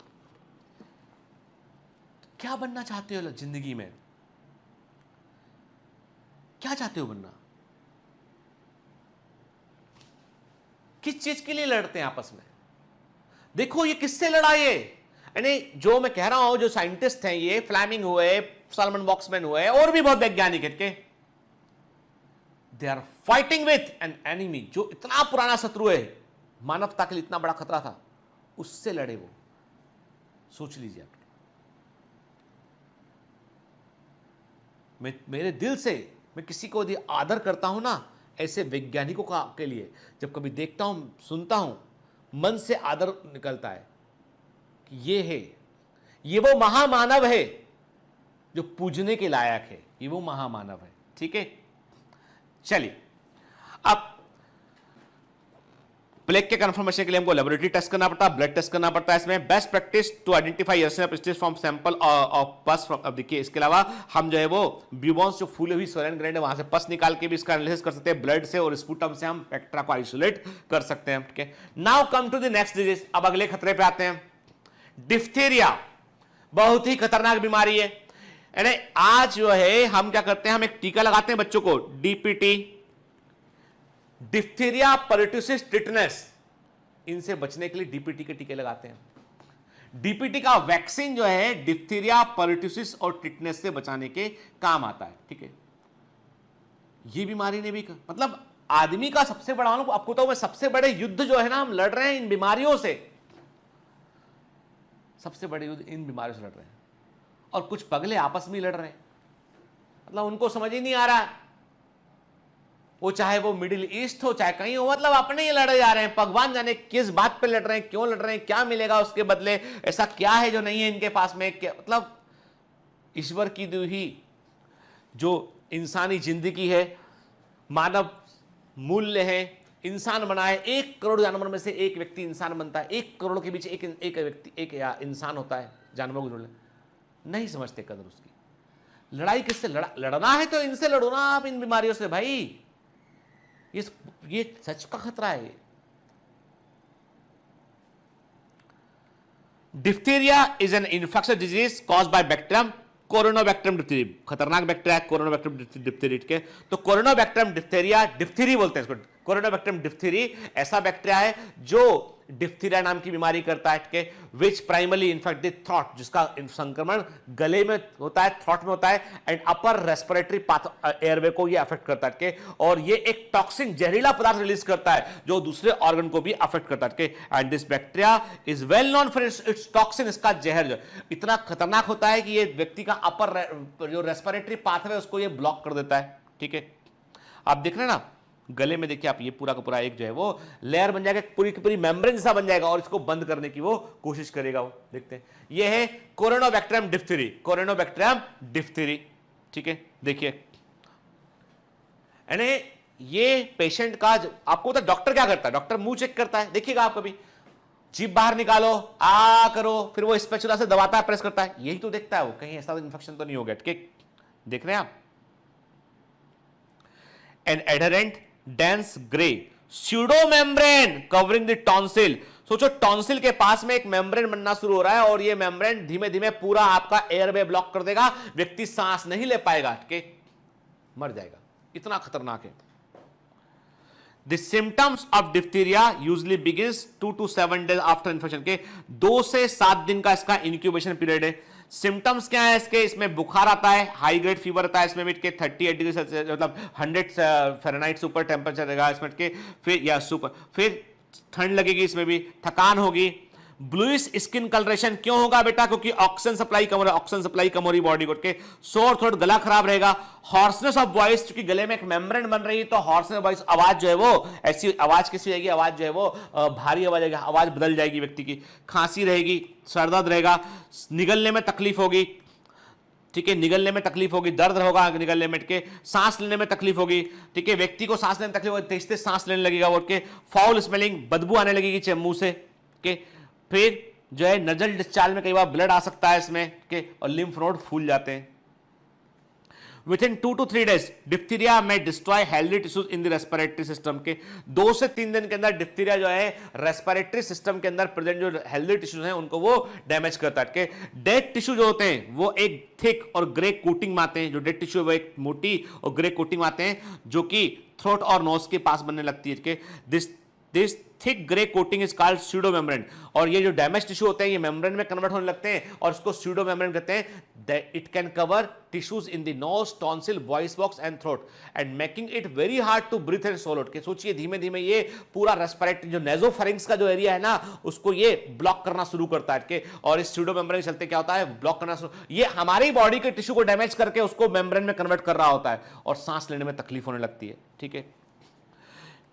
क्या बनना चाहते हो जिंदगी में? क्या चाहते हो बनना? किस चीज के लिए लड़ते हैं आपस में? देखो ये किससे लड़ाई है। यानी जो मैं कह रहा हूं, जो साइंटिस्ट हैं, ये फ्लेमिंग हुए, सैलमन वॉक्समैन हुए, और भी बहुत वैज्ञानिक है, they are fighting with an enemy, जो इतना पुराना शत्रु है, मानवता के लिए इतना बड़ा खतरा था, उससे लड़े वो। सोच लीजिए आप। मेरे दिल से मैं किसी को यदि आदर करता हूं ना, ऐसे वैज्ञानिकों के लिए जब कभी देखता हूं, सुनता हूं, मन से आदर निकलता है कि ये वो महामानव है जो पूजने के लायक है, ये वो महामानव है, ठीक है। चलिए, अब प्लेग के कंफर्मेशन के लिए हमको लेबोरेटरी टेस्ट करना पड़ता है, ब्लड टेस्ट करना पड़ता है। इसमें best practice to identify Yersinia's stage from sample of pus from. अब देखिए, इसके अलावा हम जो है वो ब्यूबॉन्स, जो फूले हुई सोरेन ग्रैंड है, वहां से पस निकाल के भी इसका एनालिसिस कर सकते हैं। ब्लड से और स्पूटम से हम स्पेक्ट्रा को आइसोलेट कर सकते हैं, ठीक है। Now come to the next disease. अब अगले खतरे पे आते हैं। डिफ्थीरिया बहुत ही खतरनाक बीमारी है। यानी आज जो है हम क्या करते हैं, हम एक टीका लगाते हैं बच्चों को, डीपीटी, डिफ्थीरिया, परट्यूसिस, टिटनेस। इनसे बचने के लिए डीपीटी के टीके लगाते हैं। डीपीटी का वैक्सीन जो है डिफ्थीरिया, परट्यूसिस और टिटनेस से बचाने के काम आता है, ठीक है। ये बीमारी ने भी, मतलब आदमी का सबसे बड़ा, आपको तो मैं सबसे बड़े युद्ध जो है ना हम लड़ रहे हैं इन बीमारियों से, सबसे बड़े युद्ध इन बीमारियों से लड़ रहे हैं। और कुछ पगले आपस में लड़ रहे हैं, मतलब उनको समझ ही नहीं आ रहा, वो चाहे वो मिडिल ईस्ट हो चाहे कहीं हो, मतलब अपने ही लड़े जा रहे हैं। भगवान जाने किस बात पे लड़ रहे हैं, क्यों लड़ रहे हैं, क्या मिलेगा उसके बदले, ऐसा क्या है जो नहीं है इनके पास में, क्या मतलब ईश्वर की दी हुई जो इंसानी जिंदगी है, मानव मूल्य है, इंसान बना है। 1 करोड़ जानवर में से एक व्यक्ति इंसान बनता है, 1 करोड़ के बीच एक व्यक्ति, एक इंसान होता है जानवरों को जोड़, नहीं समझते कदर उसकी। लड़ाई किससे लड़ना है तो इनसे लड़ो ना आप, इन बीमारियों से भाई। ये सच का खतरा है। Diphtheria is an infectious disease caused by bacterium corynebacterium diphtheriae. खतरनाक बैक्टीरिया है कोरोनाबैक्टीरियम डिप्थीरी के। तो कोरोनाबैक्टीरियम डिप्थीरिया, डिप्थीरी बोलते हैं इसको, कोरोनाबैक्टीरियम डिप्थीरी ऐसा बैक्टीरिया है जो डिप्थीरिया नाम की बीमारी करता है के, विच प्राइमरली इन्फेक्ट द थ्रोट, जिसका संक्रमण गले में होता है, थ्रोट में होता है, and upper respiratory path airway को ये अफेक्ट करता है के, और ये एक टॉक्सिन जहरीला पदार्थ रिलीज करता है जो दूसरे ऑर्गन को भी अफेक्ट करता है के, and this bacteria is well known for its toxin, इसका जहर इतना खतरनाक होता है कि ये व्यक्ति का अपर जो रेस्पिरेटरी पाथवे उसको ये ब्लॉक कर देता है। ठीक है, आप देख रहे हैं ना गले में, देखिए आप ये पूरा का पूरा एक जो है वो लेयर बन जाएगा, पूरी की पूरी मेम्ब्रेन जैसा बन जाएगा और इसको बंद करने की वो कोशिश करेगा। वो देखते हैं, ये है कोरोनोबैक्टीरियम डिप्थीरी, कोरोनोबैक्टीरियम डिप्थीरी। ठीक है, देखिए यानी ये पेशेंट का आपको तो डॉक्टर क्या करता है, डॉक्टर मुंह चेक करता है, देखिएगा आप कभी जीभ बाहर निकालो, आ करो, फिर वो स्पैचुला से दबाता है, प्रेस करता है, यही तो देखता है वो, कहीं ऐसा इन्फेक्शन तो नहीं हो गया। ठीक, देख रहे हैं आप, an adherent dense grey pseudo membrane covering the tonsil. सोचो टॉन्सिल के पास में एक मेम्ब्रेन बनना शुरू हो रहा है और ये मेम्ब्रेन धीमे धीमे पूरा आपका एयरवे ब्लॉक कर देगा, व्यक्ति सांस नहीं ले पाएगा, के मर जाएगा, इतना खतरनाक है। The symptoms of diphtheria usually begins 2 to 7 days after infection, के 2 से 7 दिन का इसका इंक्यूबेशन पीरियड है। सिम्टम्स क्या है इसके, इसमें बुखार आता है, हाई ग्रेड फीवर आता है इसमें भी के 38 डिग्री सेल्सियस मतलब 100 फ़ारेनहाइट सुपर टेम्परेचर रहेगा इसमें के, फिर या सुपर, फिर ठंड लगेगी, इसमें भी थकान होगी। ब्लूइश स्किन कलरेशन क्यों होगा बेटा, क्योंकि ऑक्सीजन सप्लाई कम हो रहा है, ऑक्सीजन सप्लाई कम हो रही बॉडी को के। सोर थ्रोट, गला खराब रहेगा। हॉर्सनेस ऑफ वॉइस, क्योंकि गले में एक मेम्ब्रेन बन रही है तो हॉर्सनेस वॉइस, आवाज जो है वो ऐसी आवाज कैसी रहेगी, आवाज जो है वो भारी आवाज आएगी, आवाज बदल जाएगी व्यक्ति की। खांसी रहेगी, सर दर्द रहेगा, निगलने में तकलीफ होगी। ठीक है, निगलने में तकलीफ होगी, दर्द होगा निगलने में के, सांस लेने में तकलीफ होगी। ठीक है, व्यक्ति को सांस लेने में तकलीफ होगी, तेज तेज सांस लेने लगेगा वो के। फाउल स्मेलिंग, बदबू आने लगेगी मुंह से के। फिर जो है नजल डिस्चार्ज में कई बार ब्लड आ सकता है इसमें के, और लिम्फ नोड फूल जाते हैं। Within 2 to 3 days, diphtheria may destroy healthy tissues in the respiratory system, के 2 से 3 दिन के अंदर डिप्थीरिया जो है रेस्पिरेटरी सिस्टम के अंदर प्रेजेंट जो हेल्दी टिश्यूज हैं उनको वो डैमेज करता है। के डेड टिश्यू जो होते हैं वो एक थिक और ग्रे कोटिंग में आते हैं, जो डेड टिश्यू है वो एक मोटी और ग्रे कोटिंग में आते हैं जो कि थ्रोट और नोज के पास बनने लगती है। के this thick grey coating is called pseudo membrane, और ये जो डैमेज टिश्यू होते हैं ये मेम्ब्रेन में कन्वर्ट होने लगते हैं और इसको स्यूडो मेम्ब्रेन कहते हैं। It can cover tissues in the nose, tonsil, voice box and throat and making it very hard to breathe and swallow। के सोचिए धीमे धीमे ये पूरा रेस्पिरेटरी जो नेजोफेरिंक्स का जो एरिया है ना उसको ये ब्लॉक करना शुरू करता है के, और इस स्यूडो मेम्ब्रेन के चलते क्या होता है, ब्लॉक करना शुरू, ये हमारी बॉडी के टिश्यू को डैमेज करके उसको मेम्ब्रेन में कन्वर्ट कर रहा होता है और सांस लेने में तकलीफ होने लगती है। ठीक है,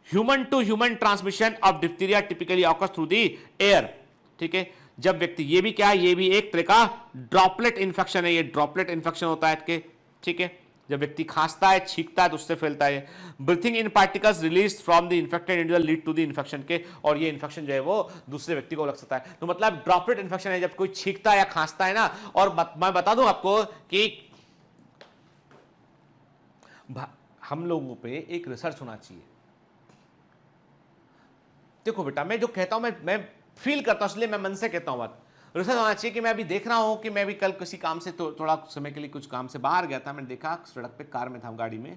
human to human transmission of diphtheria typically occurs through the air. ठीक है, जब व्यक्ति, ये भी क्या है, ये भी एक तरह का ड्रॉपलेट इन्फेक्शन है, ये ड्रॉपलेट इन्फेक्शन होता है के। ठीक है, जब व्यक्ति खांसता है, छींकता है तो उससे फैलता है। Breathing in particles release from the infected individual lead to the infection के, और ये इन्फेक्शन जो है वो दूसरे व्यक्ति को लग सकता है। तो मतलब ड्रॉपलेट इन्फेक्शन है जब कोई छींकता है या खांसता है ना। और मैं बता दूं आपको कि हम लोगों पे एक रिसर्च होना चाहिए। देखो बेटा, मैं जो कहता हूं मैं फील करता हूं, इसलिए मैं मन से कहता हूं बात। रिसर्च होना चाहिए कि मैं अभी देख रहा हूं कि मैं भी कल किसी काम से थोड़ा समय के लिए कुछ काम से बाहर गया था, मैंने देखा सड़क पे, कार में था, गाड़ी में,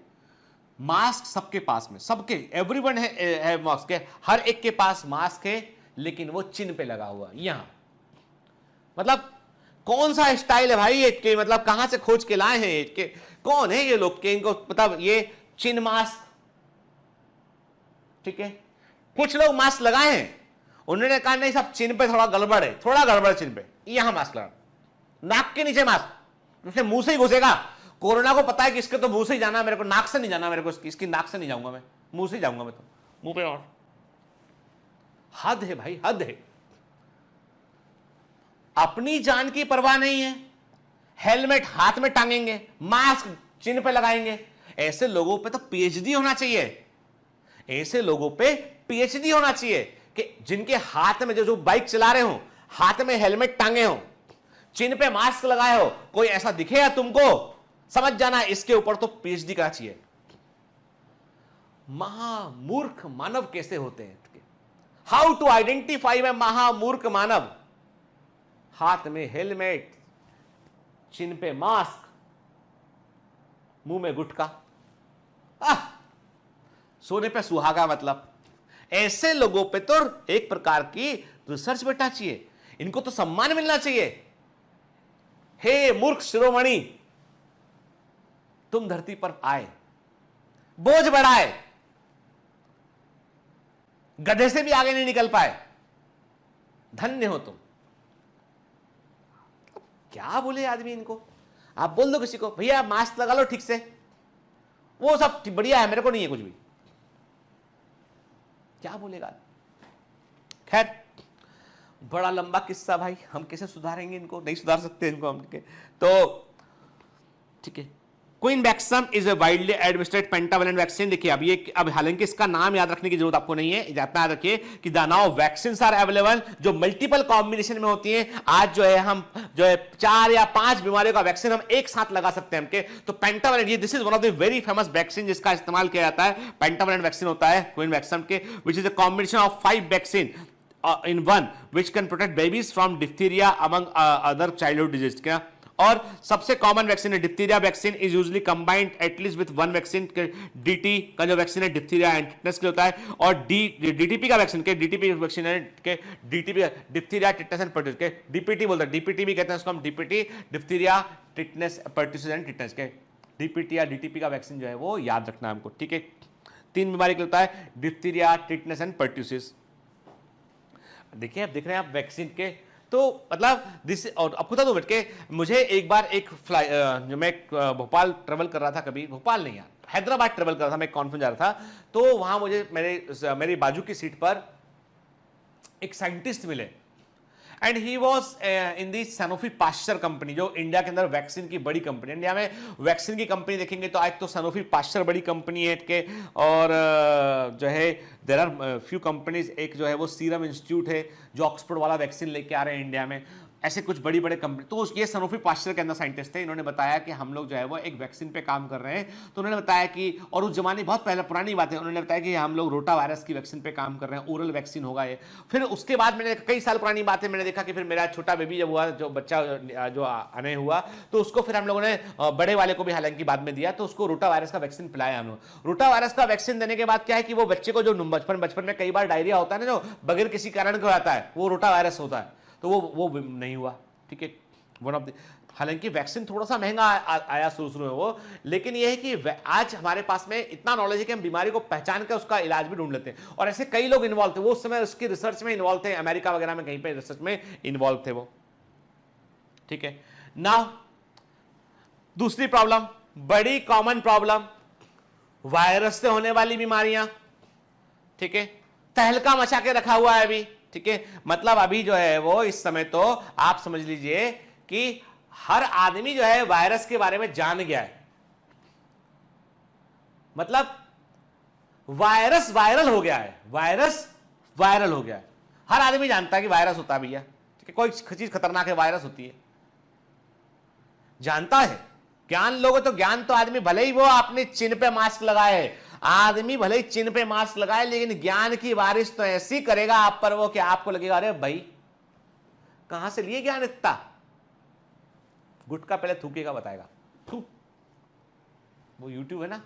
मास्क सबके पास में, सबके, एवरीवन है मास्क के, हर एक के पास मास्क है, लेकिन वो चिन पे लगा हुआ यहां। मतलब कौन सा स्टाइल है भाई के, मतलब कहां से खोज के लाए हैं के, कौन है ये लोग के, इनको मतलब ये चिन मास्क। ठीक है, कुछ लोग मास्क लगाए हैं, उन्होंने कहा नहीं सब चिन पे थोड़ा गड़बड़ है, थोड़ा गड़बड़ चिन पे, यहां मास्क लगा, नाक के नीचे मास्क, उससे मुंह से ही घुसेगा। कोरोना को पता है कि इसके तो मुंह से ही जाना, मेरे को नाक से नहीं जाना, मेरे को इसकी नाक से नहीं जाऊंगा, मैं मुंह से जाऊंगा, मैं तो मुंह पे। और हद है भाई, हद है। अपनी जान की परवाह नहीं है, हेलमेट हाथ में टांगेंगे, मास्क चिन पे लगाएंगे। ऐसे लोगों पे तो पीएचडी होना चाहिए, ऐसे लोगों पे पीएचडी होना चाहिए कि जिनके हाथ में जो बाइक चला रहे हो, हाथ में हेलमेट टांगे हो, चिन पे मास्क लगाए हो, कोई ऐसा दिखेगा तुमको, समझ जाना इसके ऊपर तो पीएचडी का चाहिए। महामूर्ख मानव कैसे होते हैं, हाउ टू आइडेंटिफाई में महामूर्ख मानव। हाथ में हेलमेट, चिन पे मास्क, मुंह में गुटखा, सोने पे सुहागा, मतलब ऐसे लोगों पे तो एक प्रकार की रिसर्च बैठना चाहिए, इनको तो सम्मान मिलना चाहिए। हे मूर्ख शिरोमणि, तुम धरती पर आए, बोझ बढ़ाए, गधे से भी आगे नहीं निकल पाए, धन्य हो तुम। क्या बोले आदमी इनको? आप बोल दो किसी को, भैया मास्क लगा लो ठीक से, वो सब बढ़िया है, मेरे को नहीं है कुछ भी, क्या बोलेगा? खैर, बड़ा लंबा किस्सा भाई, हम कैसे सुधारेंगे इनको? नहीं सुधार सकते इनको हम। तो ठीक है, Quinvaxem is a widely administered pentavalent vaccine. देखिए अब हालांकि इसका नाम याद रखने की जरूरत आपको नहीं है, इतना याद रखिए कि the now vaccine are available, जो मल्टीपल कॉम्बिनेशन में होती हैं। आज जो है हम 4 या 5 बीमारियों का वैक्सीन हम एक साथ लगा सकते हैं। तो पेंटावैलेंट, ये this is one of the very famous vaccine जिसका इस्तेमाल किया जाता है, पेंटावैलेंट वैक्सीन होता है क्विनवैक्सम के, which is a combination of 5 vaccine in one which can protect babies from diphtheria among other childhood diseases। क्या? और सबसे कॉमन वैक्सीन है diphtheria vaccine, is usually combined at least with one vaccine. DT का जो वैक्सीन है डिप्थीरिया एंड टिटनेस के होता है, और डीटीपी का वैक्सीन के डीटीपी वैक्सीन है के DTP diphtheria tetanus and pertussis के डीपीटी बोलते हैं, डीपीटी भी कहते हैं उसको हम, DPT diphtheria tetanus pertussis and tetanus के डीपीटी या डीटीपी का वैक्सीन जो है वो याद रखना है हमको, ठीक है। 3 बीमारी के होता है, डिप्थीरिया, टिटनेस एंड पर्ट्यूसिस। देखिए आप देख रहे हैं आप वैक्सीन के, तो मतलब दिस, और आपको बता दो बैठ के, मुझे एक बार एक जो मैं भोपाल ट्रेवल कर रहा था, कभी भोपाल नहीं यार हैदराबाद ट्रेवल कर रहा था, मैं कॉन्फ्रेंस जा रहा था, तो वहां मुझे मेरी बाजू की सीट पर एक साइंटिस्ट मिले, and he was in the Sanofi Pasteur company, जो इंडिया के अंदर वैक्सीन की बड़ी कंपनी। इंडिया में वैक्सीन की कंपनी देखेंगे तो आज तो सैनोफी पास्चर बड़ी कंपनी है के, और जो है देयर आर फ्यू कंपनीज, एक जो है वो सीरम इंस्टीट्यूट है जो ऑक्सफोर्ड वाला वैक्सीन लेके आ रहे हैं इंडिया में, ऐसे कुछ बड़ी बड़े कंपनी। तो ये सैनोफी पास्चर के अंदर साइंटिस्ट थे, इन्होंने बताया कि हम लोग जो है वो एक वैक्सीन पे काम कर रहे हैं। तो उन्होंने बताया कि, और उस जमाने बहुत पहले पुरानी बात है, उन्होंने बताया कि हम लोग रोटा वायरस की वैक्सीन पे काम कर रहे हैं, ओरल वैक्सीन होगा ये। फिर उसके बाद मैंने कई साल पुरानी बात है, मैंने देखा कि फिर मेरा छोटा बेबी जब हुआ, जो बच्चा जो आने हुआ, तो उसको फिर हम लोगों ने बड़े वाले को भी हालांकि बाद में दिया, तो उसको रोटा वायरस का वैक्सीन पिलाया हम लोग। रोटा वायरस का वैक्सीन देने के बाद क्या है कि वो बच्चे को जो बचपन में कई बार डायरिया होता है ना, जो बगैर किसी कारण का आता है, वो रोटा वायरस होता है, तो वो नहीं हुआ, ठीक है। वन ऑफ द, हालांकि वैक्सीन थोड़ा सा महंगा आया शुरू में वो, लेकिन ये है कि आज हमारे पास में इतना नॉलेज है कि हम बीमारी को पहचान कर उसका इलाज भी ढूंढ लेते हैं, और ऐसे कई लोग इन्वॉल्व थे, वो उस समय उसकी रिसर्च में इन्वॉल्व थे, अमेरिका वगैरह में कहीं पे रिसर्च में इन्वॉल्व थे वो, ठीक है। नाउ दूसरी प्रॉब्लम, बड़ी कॉमन प्रॉब्लम, वायरस से होने वाली बीमारियां, ठीक है, तहलका मचा के रखा हुआ है अभी, ठीक है। मतलब अभी जो है वो इस समय तो आप समझ लीजिए कि हर आदमी जो है वायरस के बारे में जान गया है, मतलब वायरस वायरल हो गया है, वायरस वायरल हो गया है, हर आदमी जानता है कि वायरस होता है भैया, ठीक है, कोई चीज खतरनाक है, वायरस होती है, जानता है। ज्ञान लोगों तो ज्ञान तो आदमी भले ही वो अपने चिन्ह पे मास्क लगाए, आदमी भले ही चिन्ह पे मास्क लगाए, लेकिन ज्ञान की बारिश तो ऐसी करेगा आप पर वो कि आपको लगेगा अरे भाई कहां से लिए ज्ञान इतना। गुटका पहले थूकेगा बताएगा, थू, वो यूट्यूब है ना,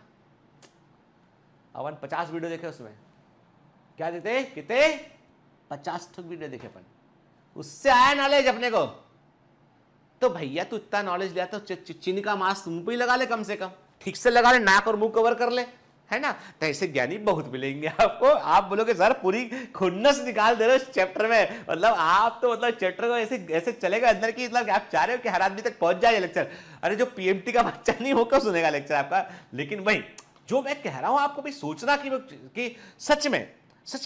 अपन 50 वीडियो देखे, उसमें क्या देते, कितने 50 वीडियो देखे अपन, उससे आया नॉलेज अपने को। तो भैया तू इतना नॉलेज लिया तो चीनी का मास्क मुंह पे ही लगा ले, कम से कम ठीक से लगा ले, नाक और मुंह कवर कर ले, है ना। तो ऐसे ज्ञानी बहुत मिलेंगे आपको, आप बोलोगे सर पूरी खुन्नस निकाल दे रहे हो इस चैप्टर में, मतलब आप तो मतलब चैप्टर को ऐसे चलेगा अंदर की, मतलब आप चाह रहे हो कि हर आदमी तक पहुंच जाए लेक्चर। अरे जो पीएमटी का बच्चा नहीं वो कब सुनेगा लेक्चर आपका। लेकिन भाई जो मैं कह रहा हूं आपको भी सोचना कि सच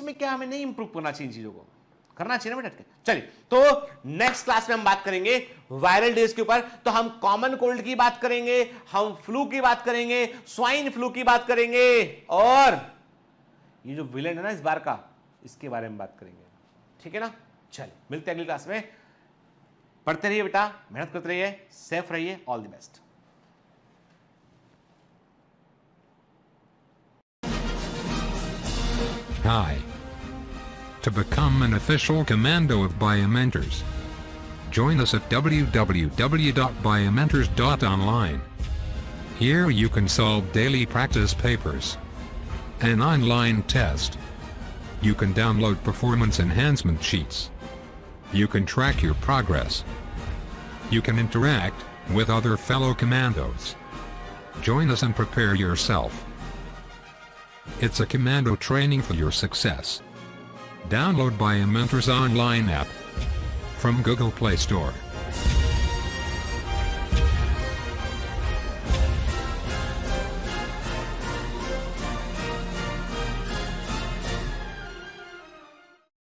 में क्या हमें नहीं इंप्रूव करना चाहिए, इन चीजों को करना चाहिए ना बेटा। चलिए तो नेक्स्ट क्लास में हम बात करेंगे वायरल डिजीज के ऊपर। तो हम कॉमन कोल्ड की बात करेंगे, हम फ्लू की बात करेंगे, स्वाइन फ्लू की बात करेंगे, और ये जो विलेन है ना इस बार का, इसके बारे में बात करेंगे, ठीक है ना। चलिए मिलते हैं अगली क्लास में, पढ़ते रहिए बेटा, मेहनत करते रहिए, सेफ रहिए, all the best. Hi. To become an official commando of Biomentors, join us at www.biomentors.online. Here you can solve daily practice papers, an online test, You can download performance enhancement sheets. You can track your progress. You can interact with other fellow commandos. Join us and prepare yourself. It's a commando training for your success. Download Biomentors online app from Google Play Store.